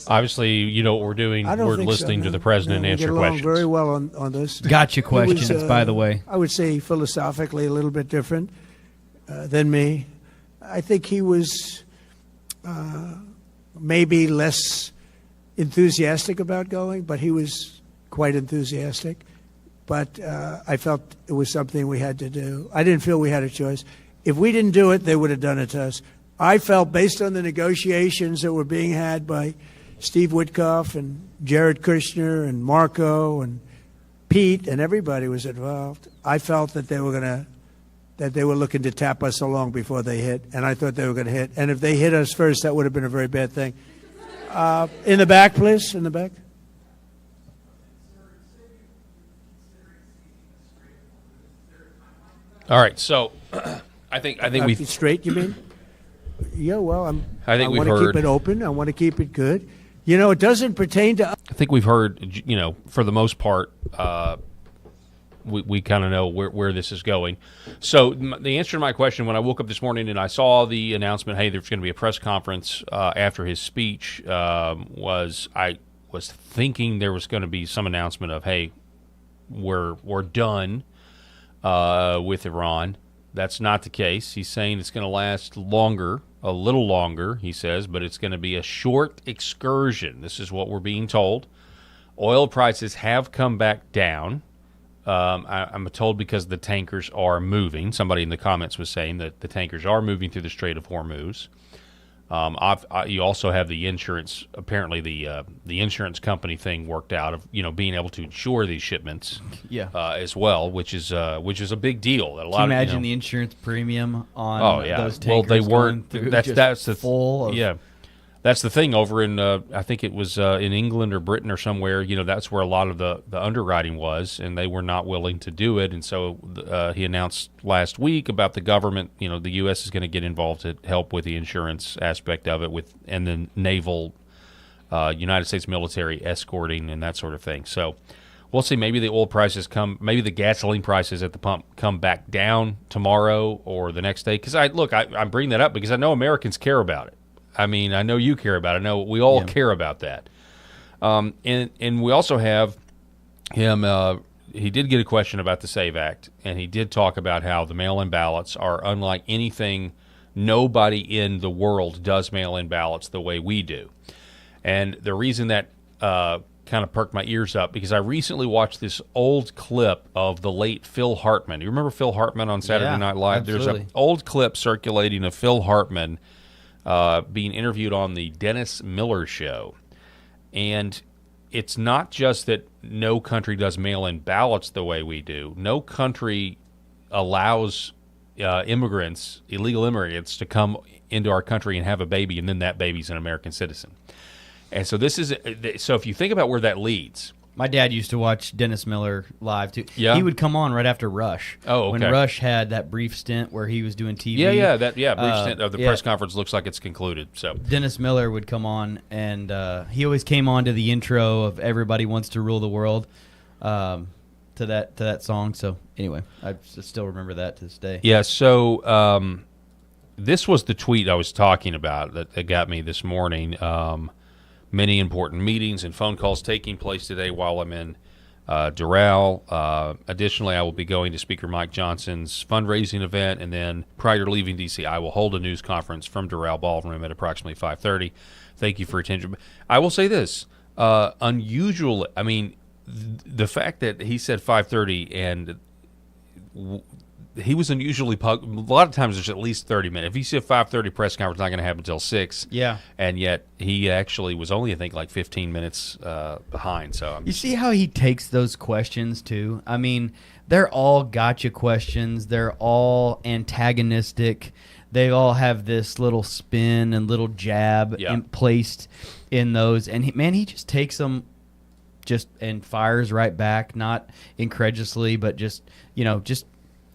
Obviously, you know what we're doing. We're listening to the president answer questions. Very well on this. Gotcha questions, by the way. I would say philosophically a little bit different than me. I think he was maybe less enthusiastic about going, but he was quite enthusiastic. But I felt it was something we had to do. I didn't feel we had a choice. If we didn't do it, they would have done it to us. I felt, based on the negotiations that were being had by Steve Witkoff and Jared Kushner and Marco and Pete, and everybody was involved, I felt that they were looking to tap us along before they hit, and I thought they were going to hit. And if they hit us first, that would have been a very bad thing. In the back, please, in the back. All right, so I think we straight. You mean? Yeah, well, I want to keep it open. I want to keep it good. You know, it doesn't pertain to. I think we've heard. You know, for the most part, we kind of know where this is going. So the answer to my question when I woke up this morning and I saw the announcement, hey, there's going to be a press conference after his speech, was I was thinking there was going to be some announcement of, hey, we're done with Iran. That's not the case. He's saying it's going to last longer, a little longer, he says, but it's going to be a short excursion. This is what we're being told. Oil prices have come back down. I'm told because the tankers are moving. Somebody in the comments was saying that the tankers are moving through the Strait of Hormuz. You also have the insurance. Apparently, the insurance company thing worked out of being able to insure these shipments, as well, which is a big deal. That a lot. Can you imagine the insurance premium on those tankers? Well, they weren't. That's the full. That's the thing over in I think it was in England or Britain or somewhere. That's where a lot of the underwriting was, and they were not willing to do it. And so he announced last week about the government. The U.S. is going to get involved to help with the insurance aspect of it, and then naval United States military escorting and that sort of thing. So we'll see. Maybe the oil prices maybe the gasoline prices at the pump come back down tomorrow or the next day. Because I'm bringing that up because I know Americans care about it. I mean, I know you care about it. I know we all care about that. And we also have him. He did get a question about the SAVE Act, and he did talk about how the mail-in ballots are unlike anything. Nobody in the world does mail-in ballots the way we do. And the reason that kind of perked my ears up, because I recently watched this old clip of the late Phil Hartman. You remember Phil Hartman on Saturday Night Live? Absolutely. There's an old clip circulating of Phil Hartman being interviewed on the Dennis Miller Show. And it's not just that no country does mail-in ballots the way we do. No country allows illegal immigrants, to come into our country and have a baby, and then that baby's an American citizen. And so if you think about where that leads. My dad used to watch Dennis Miller live too. Yeah. He would come on right after Rush. Oh, okay. When Rush had that brief stint where he was doing TV. Brief stint of the press conference looks like it's concluded. So Dennis Miller would come on, and he always came on to the intro of "Everybody Wants to Rule the World," to that song. So anyway, I still remember that to this day. Yeah. So this was the tweet I was talking about that got me this morning. Many important meetings and phone calls taking place today while I'm in Doral. Additionally, I will be going to Speaker Mike Johnson's fundraising event, and then prior to leaving D.C., I will hold a news conference from Doral Ballroom at approximately 5:30. Thank you for your attention. I will say this, unusual. I mean, the fact that he said 5:30 and he was unusually a lot of times there's at least 30 minutes. If he said 5:30 press conference, it's not going to happen until 6. Yeah. And yet he actually was only, I think, like 15 minutes behind. So you see how he takes those questions too? I mean, they're all gotcha questions. They're all antagonistic. They all have this little spin and little jab placed in those. And he just takes them and fires right back, not incredulously, but just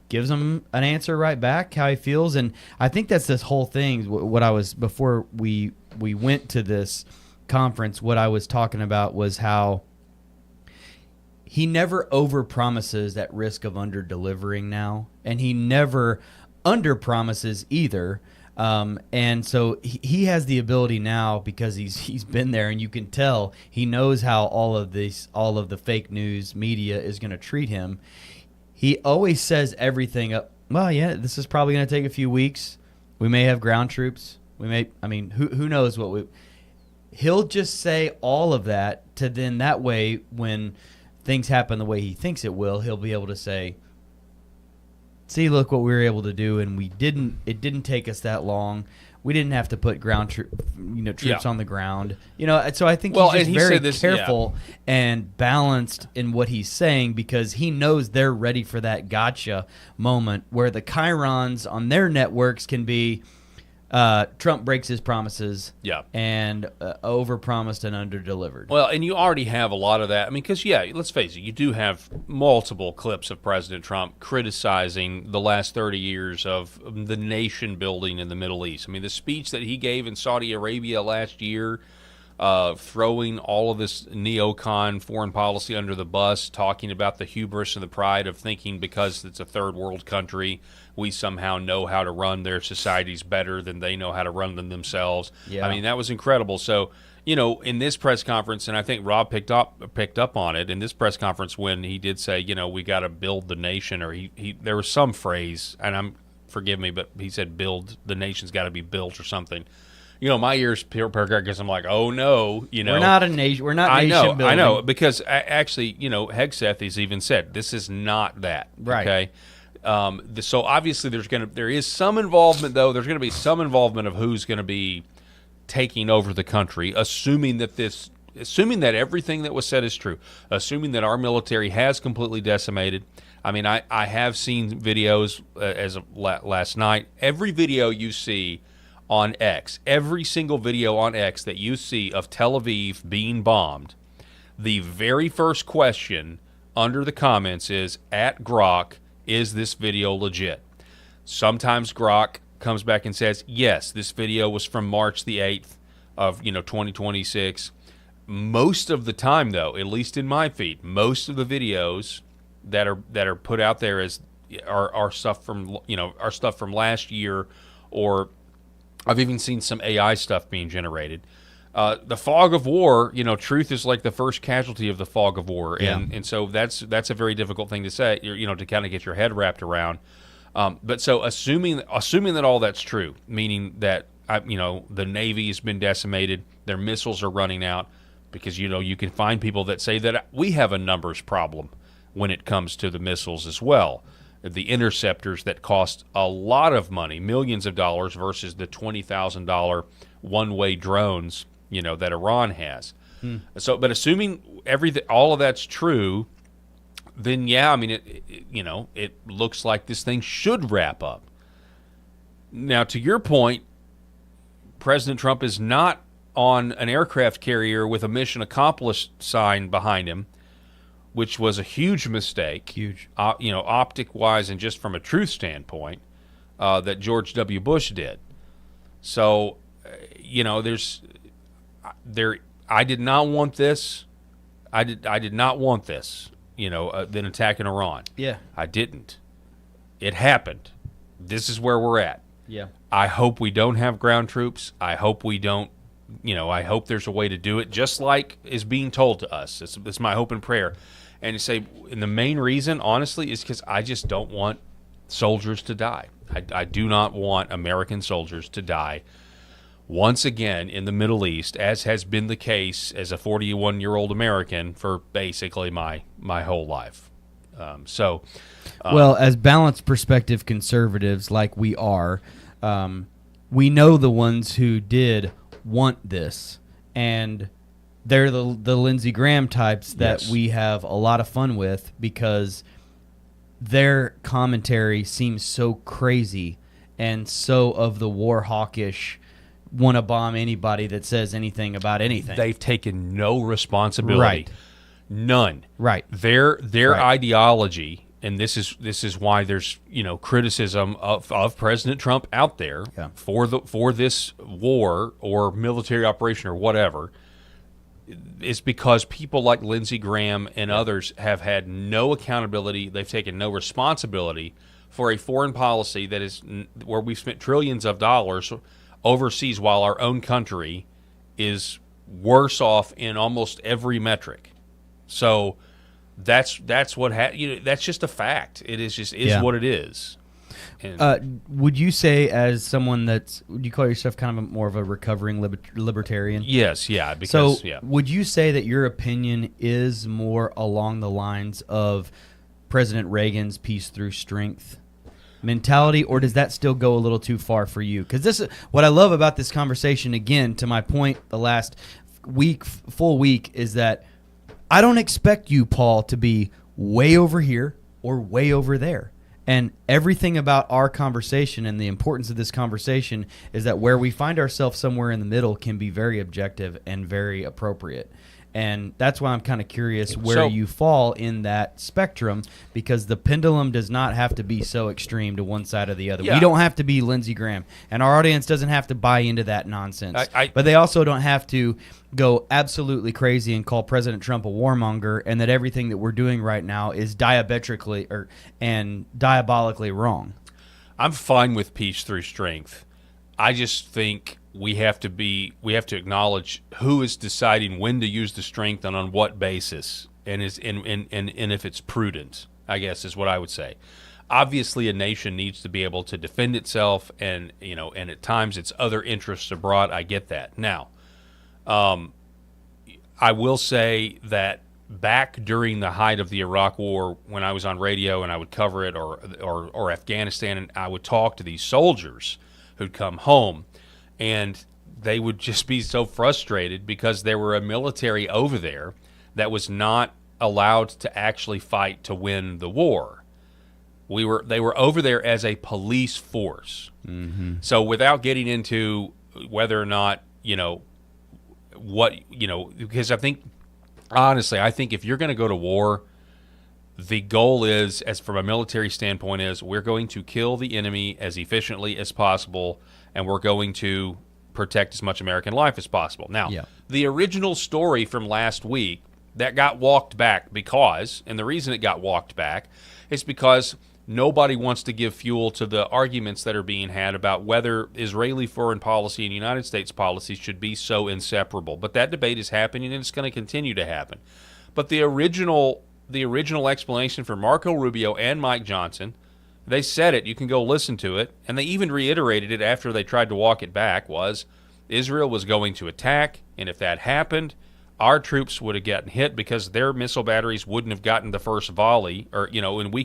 gives him an answer right back, how he feels. And I think that's this whole thing. What I was, before we went to this conference, what I was talking about was how he never overpromises at risk of under-delivering now, and he never under-promises either. And so he has the ability now, because he's been there, and you can tell he knows how all of the fake news media is going to treat him. He always says everything up. Well, yeah, this is probably going to take a few weeks. We may have ground troops. We may. I mean, who knows what we. He'll just say all of that to then that way when things happen the way he thinks it will, he'll be able to say, "See, look what we were able to do, and we didn't. It didn't take us that long. We didn't have to put troops on the ground. So I think he's just very careful and balanced in what he's saying, because he knows they're ready for that gotcha moment where the chyrons on their networks can be Trump breaks his promises and overpromised and underdelivered. Well, and you already have a lot of that. I mean, because, let's face it, you do have multiple clips of President Trump criticizing the last 30 years of the nation building in the Middle East. I mean, the speech that he gave in Saudi Arabia last year, throwing all of this neocon foreign policy under the bus, talking about the hubris and the pride of thinking because it's a third world country, we somehow know how to run their societies better than they know how to run them themselves. I mean, that was incredible. So, in this press conference, and I think Rob picked up on it in this press conference when he did say, we got to build the nation, or there was some phrase, and forgive me, but he said the nation's got to be built or something. My ears perk up because I'm like, oh no, we're not a nation. We're not nation building. I know, because actually, Hegseth has even said this is not that. Right. Okay. So obviously there is some involvement, though. There's going to be some involvement of who's going to be taking over the country, assuming that everything that was said is true, assuming that our military has completely decimated. I mean, I have seen videos as of last night. Every video you see on X, every single video on X that you see of Tel Aviv being bombed, the very first question under the comments is, at Grok, is this video legit? Sometimes Grok comes back and says, yes, this video was from March the 8th of 2026. most of the time, though, at least in my feed, most of the videos that are put out there are stuff from last year, or I've even seen some AI stuff being generated. The fog of war, truth is like the first casualty of the fog of war, and so that's a very difficult thing to say, to kind of get your head wrapped around. But so assuming that all that's true, meaning that the Navy has been decimated, their missiles are running out, because you can find people that say that we have a numbers problem when it comes to the missiles as well. The interceptors that cost a lot of money, millions of dollars, versus the $20,000 one-way drones, that Iran has. So, but assuming all of that's true, then it looks like this thing should wrap up. Now, to your point, President Trump is not on an aircraft carrier with a mission accomplished sign behind him, which was a huge mistake. Huge. Optic-wise and just from a truth standpoint, that George W. Bush did. So, I did not want this. I did not want this, then attacking Iran. Yeah. I didn't. It happened. This is where we're at. Yeah. I hope we don't have ground troops. I hope we don't, I hope there's a way to do it, just like is being told to us. It's my hope and prayer. And the main reason, honestly, is because I just don't want soldiers to die. I do not want American soldiers to die once again in the Middle East, as has been the case as a 41-year-old American for basically my whole life. Well, as balanced perspective conservatives like we are, we know the ones who did want this, and they're the Lindsey Graham types that we have a lot of fun with, because their commentary seems so crazy and so of the war hawkish, want to bomb anybody that says anything about anything. They've taken no responsibility. Right. None. Right. Their Right. ideology, and this is why there's criticism of President Trump out there for this war or military operation or whatever, is because people like Lindsey Graham and others have had no accountability. They've taken no responsibility for a foreign policy that is where we've spent trillions of dollars overseas, while our own country is worse off in almost every metric. So that's what that's just a fact. It is just what it is. And would you say, as someone would you call yourself kind of more of a recovering libertarian? Yes, yeah. Because, would you say that your opinion is more along the lines of President Reagan's peace through strength mentality, or does that still go a little too far for you? Because this is what I love about this conversation, again, to my point the last full week, is that I don't expect you, Paul, to be way over here or way over there. And everything about our conversation and the importance of this conversation is that where we find ourselves somewhere in the middle can be very objective and very appropriate. And that's why I'm kind of curious where you fall in that spectrum, because the pendulum does not have to be so extreme to one side or the other. Yeah. We don't have to be Lindsey Graham, and our audience doesn't have to buy into that nonsense. But they also don't have to go absolutely crazy and call President Trump a warmonger, and that everything that we're doing right now is diabolically wrong. I'm fine with peace through strength. I just think we have to acknowledge who is deciding when to use the strength and on what basis, and if it's prudent, I guess, is what I would say. Obviously, a nation needs to be able to defend itself, and at times its other interests are brought. I get that. Now, I will say that back during the height of the Iraq War, when I was on radio and I would cover it, or Afghanistan, and I would talk to these soldiers who'd come home, and they would just be so frustrated because there were a military over there that was not allowed to actually fight to win the war. They were over there as a police force. Mm-hmm. So without getting into whether or not, because I think, honestly, if you're going to go to war, the goal is, as from a military standpoint, is we're going to kill the enemy as efficiently as possible, and we're going to protect as much American life as possible. Now, the original story from last week that got walked back and the reason it got walked back is because nobody wants to give fuel to the arguments that are being had about whether Israeli foreign policy and United States policy should be so inseparable. But that debate is happening, and it's going to continue to happen. But the original explanation for Marco Rubio and Mike Johnson, they said it, you can go listen to it, and they even reiterated it after they tried to walk it back, was Israel was going to attack, and if that happened, our troops would have gotten hit because their missile batteries wouldn't have gotten the first volley, and we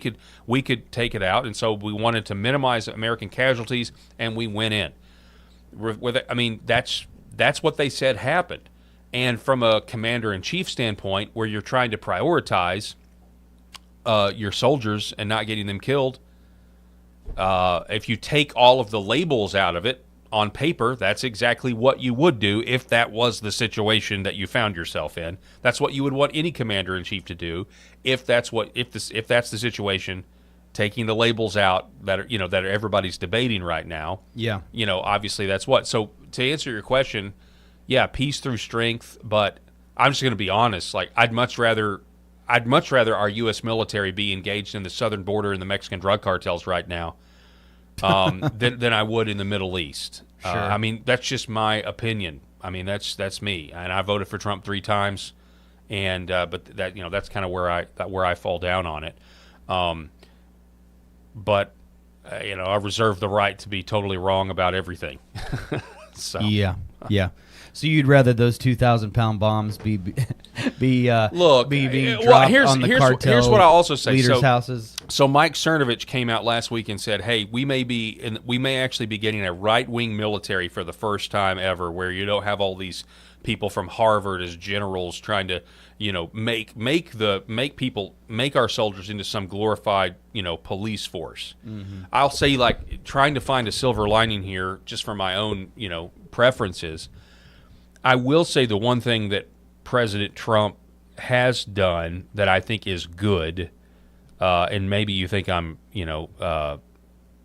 could take it out. And so we wanted to minimize American casualties, and we went in. That's what they said happened. And from a commander-in-chief standpoint, where you're trying to prioritize your soldiers and not getting them killed, if you take all of the labels out of it, on paper, that's exactly what you would do if that was the situation that you found yourself in. That's what you would want any commander-in-chief to do if that's the situation. Taking the labels out that everybody's debating right now. Yeah. Obviously that's what. So to answer your question, yeah, peace through strength. But I'm just going to be honest. Like I'd much rather our U.S. military be engaged in the southern border and the Mexican drug cartels right now. Than I would in the Middle East. Sure. That's just my opinion. That's me, and I voted for Trump 3 times, and but that that's kind of where I fall down on it. But I reserve the right to be totally wrong about everything. So yeah. So you'd rather those 2,000-pound bombs be being dropped on the cartel here's what I also say. Leaders' houses. So Mike Cernovich came out last week and said, "Hey, we may actually be getting a right-wing military for the first time ever, where you don't have all these people from Harvard as generals trying to, make our soldiers into some glorified, police force." Mm-hmm. I'll say, like, trying to find a silver lining here, just for my own, preferences. I will say the one thing that President Trump has done that I think is good, and maybe you think I'm,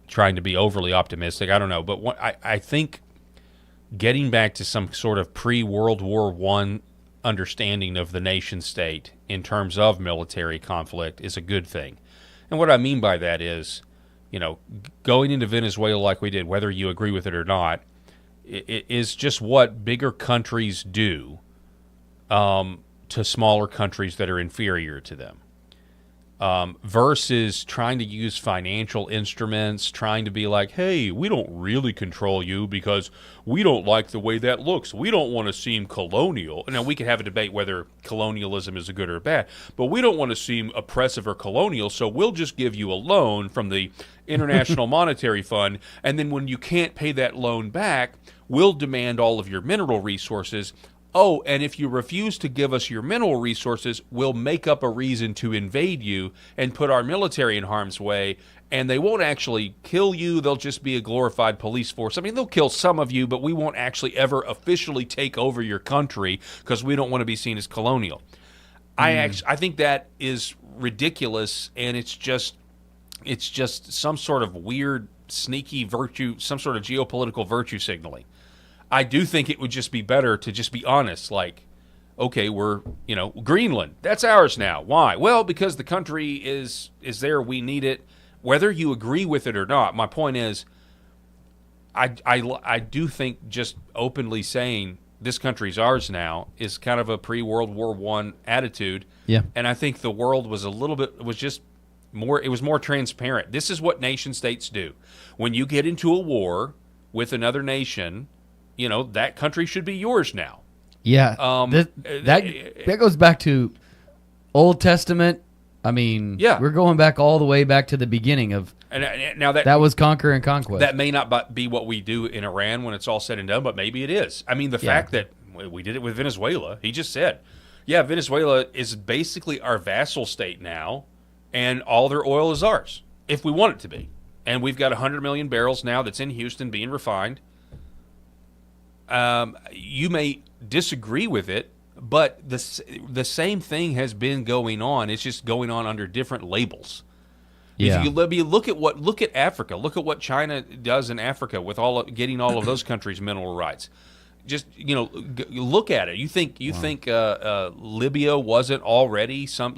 trying to be overly optimistic. I don't know, but I think getting back to some sort of pre-World War I understanding of the nation state in terms of military conflict is a good thing. And what I mean by that is, going into Venezuela like we did, whether you agree with it or not, it is just what bigger countries do to smaller countries that are inferior to them, versus trying to use financial instruments, trying to be like, hey, we don't really control you because we don't like the way that looks. We don't want to seem colonial. Now, we could have a debate whether colonialism is a good or bad, but we don't want to seem oppressive or colonial, so we'll just give you a loan from the International Monetary Fund, and then when you can't pay that loan back, we'll demand all of your mineral resources. Oh, and if you refuse to give us your mineral resources, we'll make up a reason to invade you and put our military in harm's way, and they won't actually kill you. They'll just be a glorified police force. They'll kill some of you, but we won't actually ever officially take over your country because we don't want to be seen as colonial. I think that is ridiculous, and it's just some sort of weird, sneaky virtue, some sort of geopolitical virtue signaling. I do think it would just be better to just be honest, like, okay, we're, Greenland, that's ours now. Why? Well, because the country is there, we need it, whether you agree with it or not. My point is, I do think just openly saying this country's ours now is kind of a pre-World War I attitude. Yeah. And I think the world was more transparent. This is what nation states do. When you get into a war with another nation, that country should be yours now. Yeah. That goes back to Old Testament. Yeah. We're going back all the way back to the beginning of now that was conquer and conquest. That may not be what we do in Iran when it's all said and done, but maybe it is. The fact that we did it with Venezuela, he just said, yeah, Venezuela is basically our vassal state now, and all their oil is ours, if we want it to be. And we've got 100 million barrels now that's in Houston being refined. You may disagree with it, but the same thing has been going on. It's just going on under different labels. Yeah. If you look at Africa, look at what China does in Africa with getting all of those countries' mineral rights. just look at it. You think Libya wasn't already some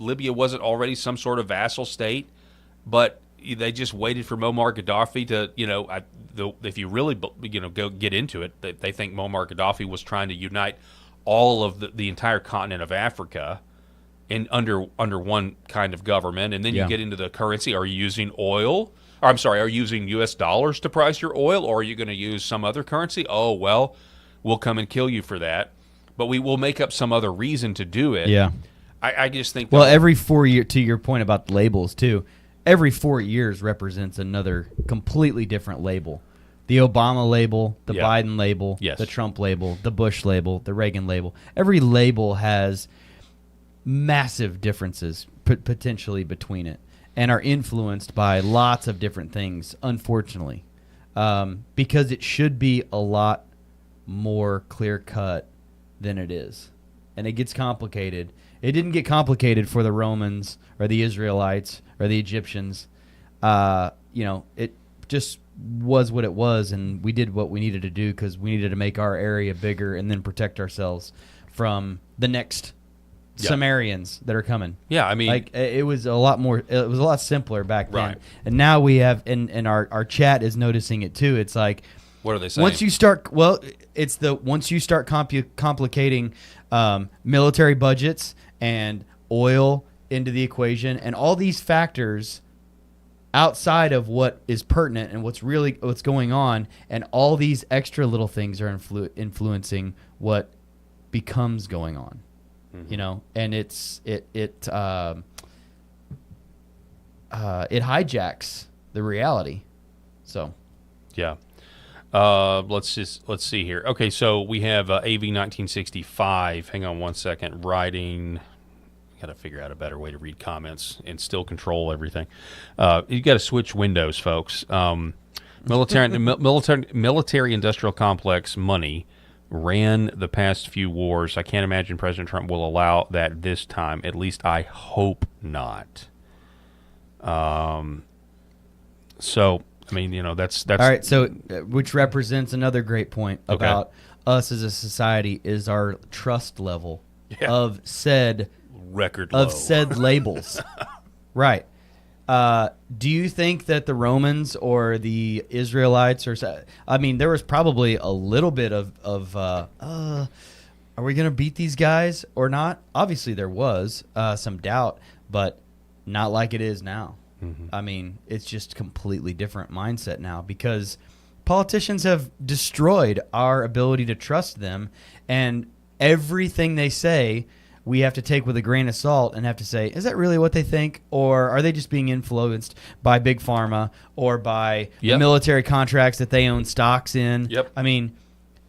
sort of vassal state, but they just waited for Muammar Gaddafi to if you really go get into it, they think Muammar Gaddafi was trying to unite all of the entire continent of Africa under one kind of government, and then you get into the currency. Are you using oil? Or, I'm sorry, are you using U.S. dollars to price your oil, or are you going to use some other currency? Oh, well, we'll come and kill you for that, but we will make up some other reason to do it. Yeah. I just think... Well, every 4 year, to your point about the labels, too, every 4 years represents another completely different label. The Obama label, the Biden label, the Trump label, the Bush label, the Reagan label. Every label has massive differences potentially between it and are influenced by lots of different things, unfortunately, because it should be a lot more clear-cut than it is. And it gets complicated. It didn't get complicated for the Romans or the Israelites or the Egyptians. It just was what it was, and we did what we needed to do because we needed to make our area bigger and then protect ourselves from the next Sumerians that are coming. Yeah, I mean, it was a lot more. It was a lot simpler back then, right. And now we have, and our chat is noticing it too. It's like, what are they saying? Once you start, once you start complicating military budgets and oil into the equation, and all these factors outside of what is pertinent and what's going on, and all these extra little things are influencing what becomes going on. And it hijacks the reality. So, yeah. Let's see here. Okay, so we have AV 1965. Hang on one second. Writing. Got to figure out a better way to read comments and still control everything. You got to switch windows, folks. Military industrial complex money ran the past few wars. I can't imagine President Trump will allow that this time. At least I hope not. So, I mean, that's all right. So, which represents another great point about us as a society is our trust level of said record low. Of said labels. Right. Do you think that the Romans or the Israelites there was probably a little bit of are we going to beat these guys or not? Obviously there was some doubt, but not like it is now. Mm-hmm. I mean, it's just completely different mindset now because politicians have destroyed our ability to trust them, and everything they say we have to take with a grain of salt and have to say, is that really what they think? Or are they just being influenced by Big Pharma or by the military contracts that they own stocks in? Yep. I mean,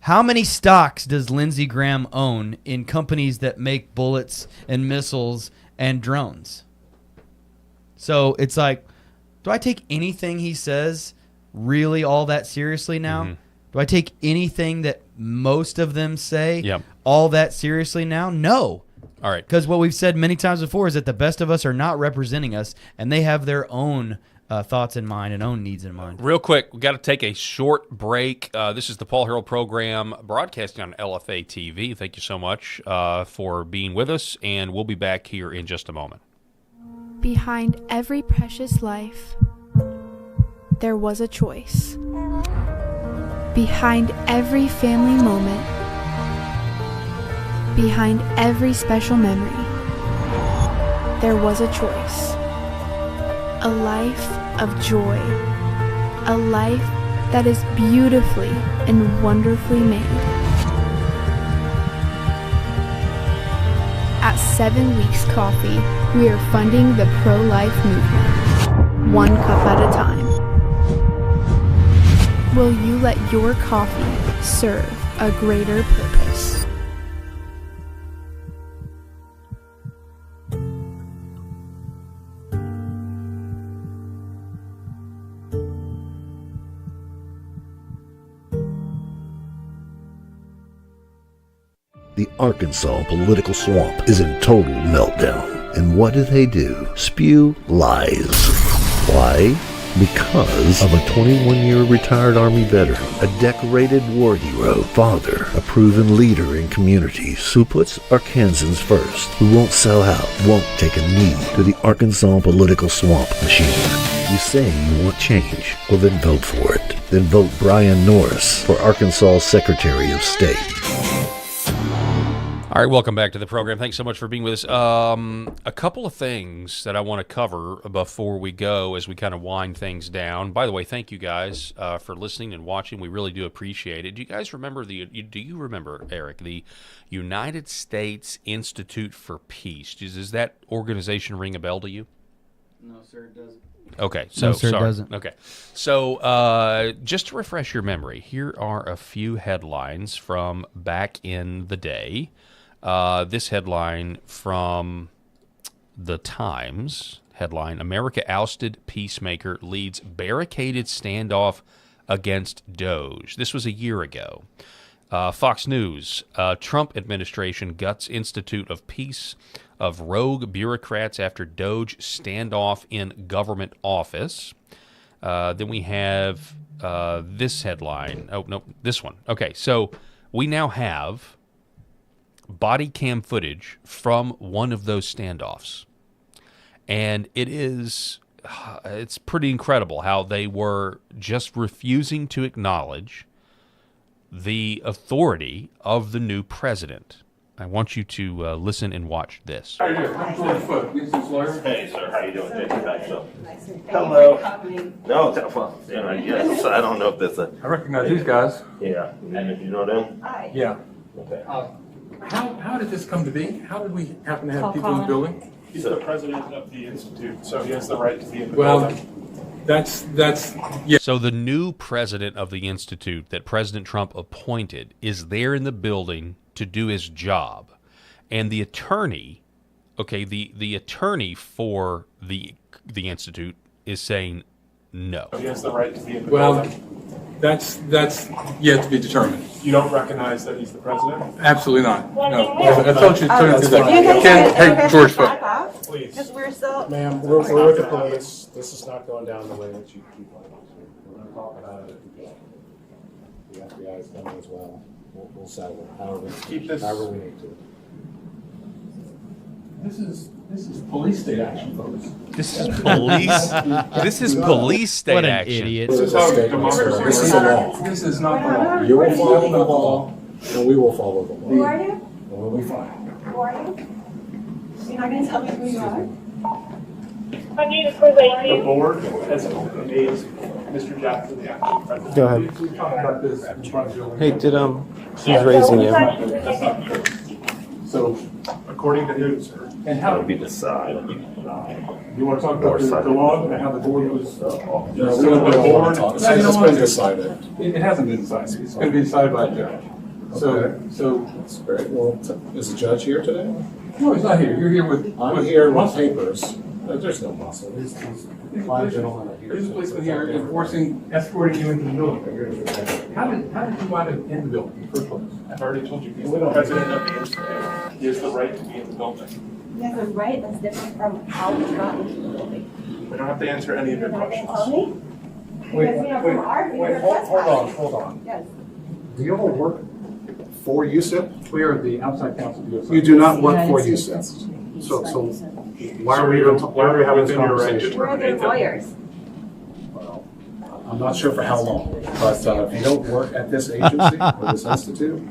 how many stocks does Lindsey Graham own in companies that make bullets and missiles and drones? So it's like, do I take anything he says really all that seriously now? Mm-hmm. Do I take anything that most of them say all that seriously now? No. All right. Because what we've said many times before is that the best of us are not representing us, and they have their own thoughts in mind and own needs in mind. Real quick, we got to take a short break. This is the Paul Harrell program broadcasting on LFA TV. Thank you so much for being with us, and we'll be back here in just a moment. Behind every precious life, there was a choice. Behind every family moment, behind every special memory, there was a choice. A life of joy. A life that is beautifully and wonderfully made. At 7 Weeks Coffee, we are funding the pro-life movement, one cup at a time. Will you let your coffee serve a greater purpose? The Arkansas political swamp is in total meltdown. And what do? Spew lies. Why? Because of a 21-year retired Army veteran, a decorated war hero, father, a proven leader in communities who puts Arkansans first, who won't sell out, won't take a knee to the Arkansas political swamp machine. You say you want change? Well, then vote for it. Then vote Brian Norris for Arkansas Secretary of State. All right, welcome back to the program. Thanks so much for being with us. A couple of things that I want to cover before we go as we kind of wind things down. By the way, thank you guys for listening and watching. We really do appreciate it. Do you guys remember do you remember, Eric, the United States Institute for Peace? Does that organization ring a bell to you? No, sir, it doesn't. Okay, so no, sir, sorry. It doesn't. Okay, so just to refresh your memory, here are a few headlines from back in the day. This headline from The Times, headline, America ousted peacemaker leads barricaded standoff against Doge. This was a year ago. Fox News, Trump administration guts Institute of Peace of rogue bureaucrats after Doge standoff in government office. Then we have this headline. Oh, no, this one. Okay, so we now have body cam footage from one of those standoffs. And it's pretty incredible how they were just refusing to acknowledge the authority of the new president. I want you to listen and watch this. How are you doing? I'm George Foote, Lindsey's lawyer. Hey, sir. How you doing? Jason back up. Hello. No, telephone. Yes. I don't know if that's a... I recognize these guys. Yeah. And you know them? Yeah. Okay. How did this come to be? How did we happen to have people in the building? He's the president of the institute, so he has the right to be in the building. That's yeah. So the new president of the institute that President Trump appointed is there in the building to do his job, and the attorney, the attorney for the institute is saying no. He has the right to be in the Well, building. that's yet to be determined. You don't recognize that he's the president? Absolutely not. No. I thought you told us that. Hey, George Foote. Please. Because we're still... Ma'am, we're with the police. This is not going down the way that you keep on. We're going to talk about it. The FBI is coming as well. We'll settle it however we need to. This is police state action, folks. This is police. This is police state What an action. idiot. This is how democracy. This is the law. This is not the law. You will follow the law, and we will follow the law. Who are you? And we'll be fine. Who are you? You're not going to tell me who you are? The board has made Mr. Jackson the acting president. Go ahead. We talked about this in front of you. Hey, she's raising you. So, according to who, sir? And how Be the side. you want to talk about the law and how the board was? The board. It's been decided. It hasn't been decided. It's going to be decided by a judge. So That's great. Well, is the judge here today? no, he's not here. You're here with. I'm here with papers. There's no muscle. These five gentlemen are here. There's a policeman here escorting you into the building. How did you wind up in the building in the first place? I've already told you, he's the president of the institute. He has the right to be in the building. You have a right that's different from how we got into the building. We don't have to answer any of your You're not going questions. to tell me? Because we are from our Hold on. Yes. Do you all work for USIP? We are the outside counsel to U.S. You do not work for United States USIP. Constitution. So Sir, why are we you're having this within your right conversation? to We're terminate the them. lawyers. I'm not sure for how long, but if you don't work at this agency or this institute,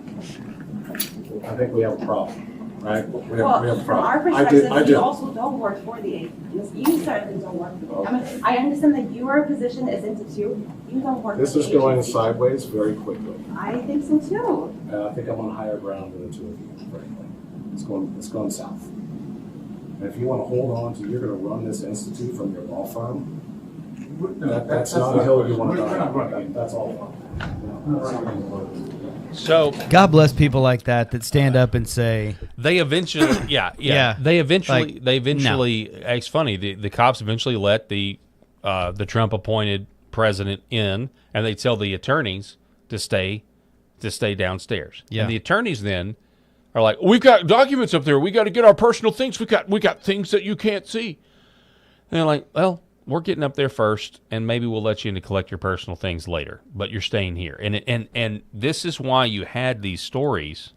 I think we have a problem, right? We have a From our problem. I perspective, do. you also don't work for the agency. You certainly don't work for the agency. I understand that your position is institute. You don't work for the This agency. is going sideways very quickly. I think so too. And I think I'm on higher ground than the two of you, frankly. It's going south. And if you want to hold on to, you're going to run this institute from your law firm, that's not a hill you want to die on. That's all. So God bless people like that stand up and say they eventually, Yeah. they eventually, Like, It's funny. The cops eventually let the Trump appointed president in, and they tell the attorneys to stay downstairs. Yeah. And the attorneys then are like, "We've got documents up there. We got to get our personal things. We got things that you can't see." And they're like, "Well, we're getting up there first, and maybe we'll let you in to collect your personal things later, but you're staying here. And this is why you had these stories.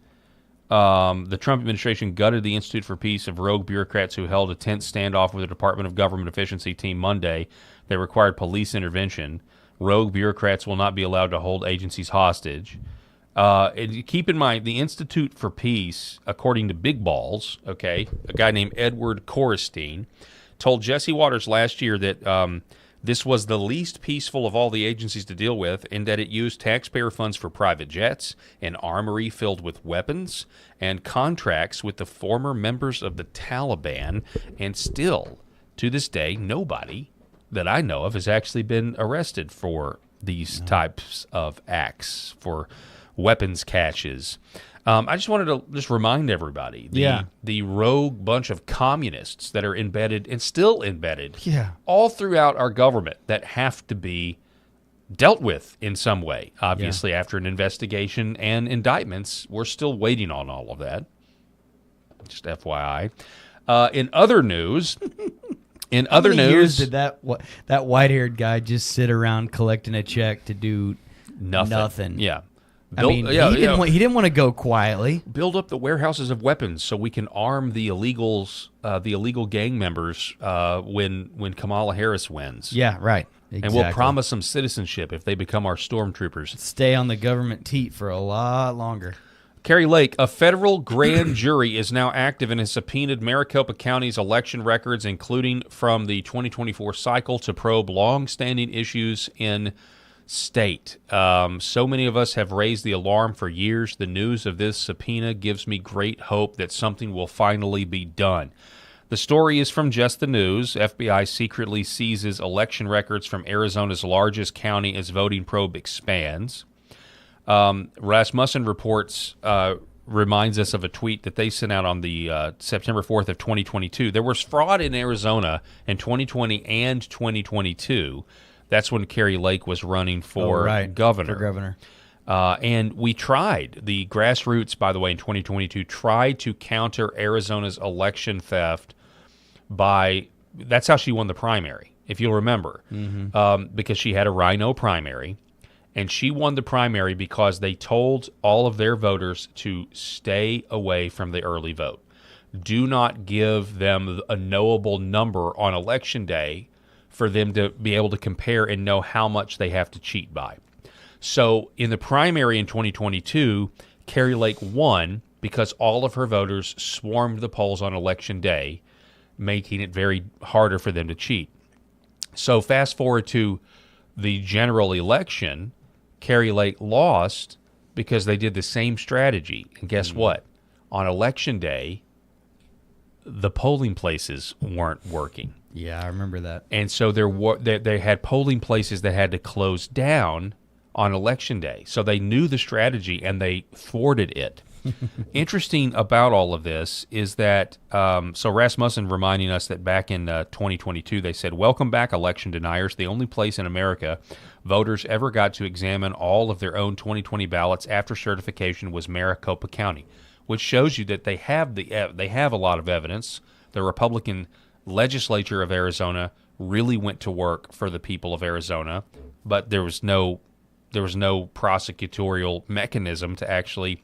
The Trump administration gutted the Institute for Peace of rogue bureaucrats who held a tense standoff with the Department of Government Efficiency team Monday. They required police intervention. Rogue bureaucrats will not be allowed to hold agencies hostage. And keep in mind, the Institute for Peace, according to Big Balls, okay, a guy named Edward Korestein, told Jesse Waters last year that this was the least peaceful of all the agencies to deal with, and that it used taxpayer funds for private jets, an armory filled with weapons, and contracts with the former members of the Taliban. And still, to this day, nobody that I know of has actually been arrested for these types of acts, for weapons caches. I just wanted to just remind everybody, the rogue bunch of communists that are embedded and still embedded all throughout our government that have to be dealt with in some way. Obviously, after an investigation and indictments, we're still waiting on all of that. Just FYI. In other news... How many years did that white-haired guy just sit around collecting a check to do nothing? Yeah. He didn't want to go quietly. Build up the warehouses of weapons so we can arm the illegals, the illegal gang members when Kamala Harris wins. Yeah, right. Exactly. And we'll promise them citizenship if they become our stormtroopers. Stay on the government teat for a lot longer. Carrie Lake, a federal grand jury is now active and has subpoenaed Maricopa County's election records, including from the 2024 cycle, to probe long-standing issues in state. So many of us have raised the alarm for years. The news of this subpoena gives me great hope that something will finally be done. The story is from Just the News. FBI secretly seizes election records from Arizona's largest county as voting probe expands. Rasmussen reports reminds us of a tweet that they sent out on the September 4th of 2022. There was fraud in Arizona in 2020 and 2022. That's when Carrie Lake was running for governor. For governor. And we tried. The grassroots, by the way, in 2022, tried to counter Arizona's election theft by... That's how she won the primary, if you'll remember. Because she had a rhino primary. And she won the primary because they told all of their voters to stay away from the early vote. Do not give them a knowable number on Election Day for them to be able to compare and know how much they have to cheat by. So in the primary in 2022, Carrie Lake won because all of her voters swarmed the polls on Election Day, making it very harder for them to cheat. So fast forward to the general election, Carrie Lake lost because they did the same strategy. And guess what? On Election Day, the polling places weren't working. Yeah, I remember that. And so they had polling places that had to close down on Election Day. So they knew the strategy and they thwarted it. Interesting about all of this is that, so Rasmussen reminding us that back in 2022, they said, "Welcome back, election deniers. The only place in America voters ever got to examine all of their own 2020 ballots after certification was Maricopa County," which shows you that they have a lot of evidence. The Republican legislature of Arizona really went to work for the people of Arizona, but there was no prosecutorial mechanism to actually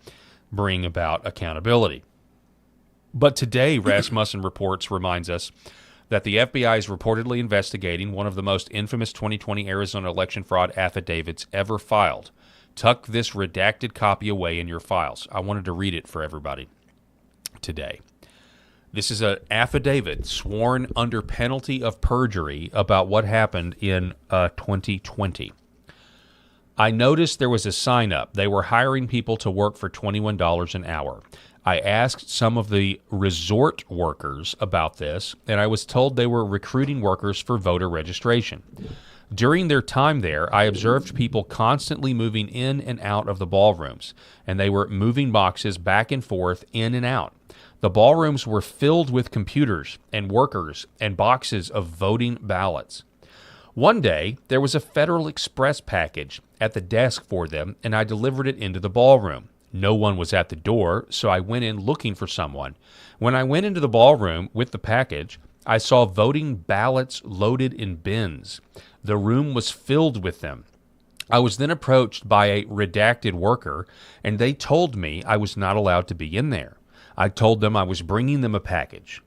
bring about accountability. But today, Rasmussen reports reminds us that the FBI is reportedly investigating one of the most infamous 2020 Arizona election fraud affidavits ever filed. Tuck this redacted copy away in your files. I wanted to read it for everybody today. This is an affidavit sworn under penalty of perjury about what happened in 2020. I noticed there was a sign up. They were hiring people to work for $21 an hour. I asked some of the resort workers about this, and I was told they were recruiting workers for voter registration. During their time there, I observed people constantly moving in and out of the ballrooms, and they were moving boxes back and forth, in and out. The ballrooms were filled with computers and workers and boxes of voting ballots. One day, there was a Federal Express package at the desk for them, and I delivered it into the ballroom. No one was at the door, so I went in looking for someone. When I went into the ballroom with the package, I saw voting ballots loaded in bins. The room was filled with them. I was then approached by a redacted worker, and they told me I was not allowed to be in there. I told them I was bringing them a package.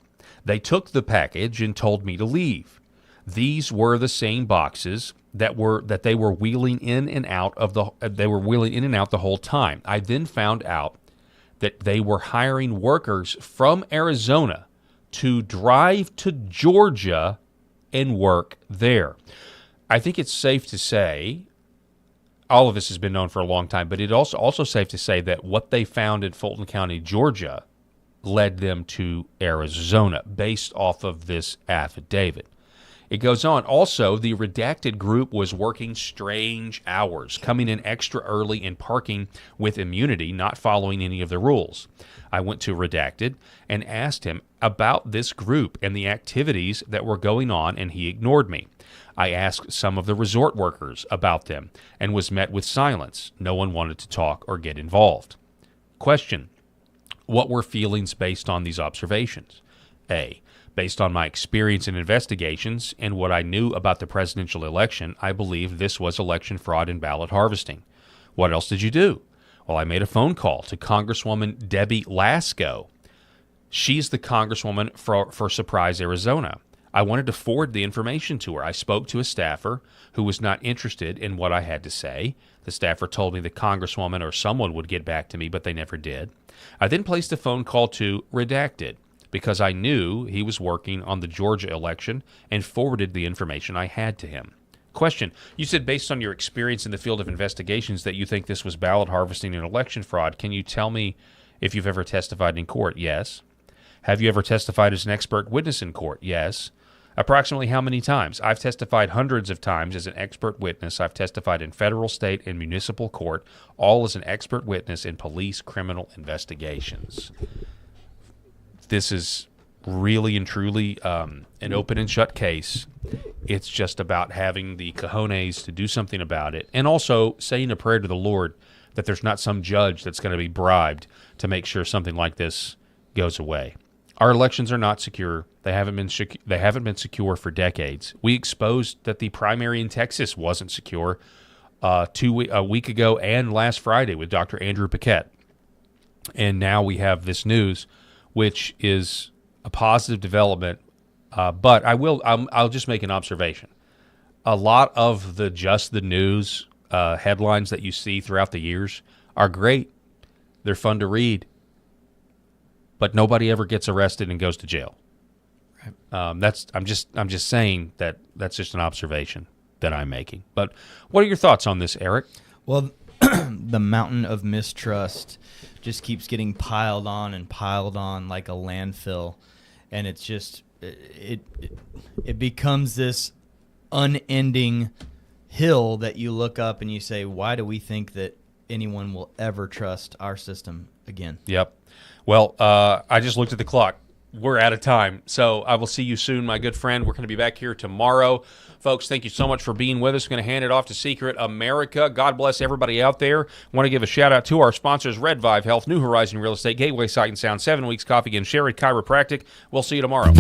They took the package and told me to leave. These were the same boxes that they were wheeling in and out the whole time. I then found out that they were hiring workers from Arizona to drive to Georgia and work there. I think it's safe to say, all of this has been known for a long time, but it's also safe to say that what they found in Fulton County, Georgia, led them to Arizona based off of this affidavit. It goes on. Also, the redacted group was working strange hours, coming in extra early and parking with immunity, not following any of the rules. I went to redacted and asked him about this group and the activities that were going on, and he ignored me. I asked some of the resort workers about them and was met with silence. No one wanted to talk or get involved. Question: what were feelings based on these observations? A: based on my experience in investigations and what I knew about the presidential election, I believe this was election fraud and ballot harvesting. What else did you do? Well, I made a phone call to Congresswoman Debbie Lasko. She's the Congresswoman for Surprise, Arizona. I wanted to forward the information to her. I spoke to a staffer who was not interested in what I had to say. The staffer told me the Congresswoman or someone would get back to me, but they never did. I then placed a phone call to redacted because I knew he was working on the Georgia election and forwarded the information I had to him. Question: you said based on your experience in the field of investigations that you think this was ballot harvesting and election fraud. Can you tell me if you've ever testified in court? Yes. Have you ever testified as an expert witness in court? Yes. Approximately how many times? I've testified hundreds of times as an expert witness. I've testified in federal, state, and municipal court, all as an expert witness in police criminal investigations. This is really and truly an open and shut case. It's just about having the cojones to do something about it, and also saying a prayer to the Lord that there's not some judge that's going to be bribed to make sure something like this goes away. Our elections are not secure. They haven't been secure for decades. We exposed that the primary in Texas wasn't secure a week ago and last Friday with Dr. Andrew Paquette. And now we have this news, which is a positive development. But I'll just make an observation. A lot of the news headlines that you see throughout the years are great. They're fun to read. But nobody ever gets arrested and goes to jail. Right. I'm just saying that that's just an observation that I'm making. But what are your thoughts on this, Eric? Well, the mountain of mistrust just keeps getting piled on like a landfill, and it's just it becomes this unending hill that you look up and you say, why do we think that anyone will ever trust our system again? Yep. Well, I just looked at the clock. We're out of time. So I will see you soon, my good friend. We're going to be back here tomorrow. Folks, thank you so much for being with us. I'm going to hand it off to Secret America. God bless everybody out there. I want to give a shout out to our sponsors, Red Vive Health, New Horizon Real Estate, Gateway Sight and Sound, 7 Weeks Coffee, and Sherry Chiropractic. We'll see you tomorrow.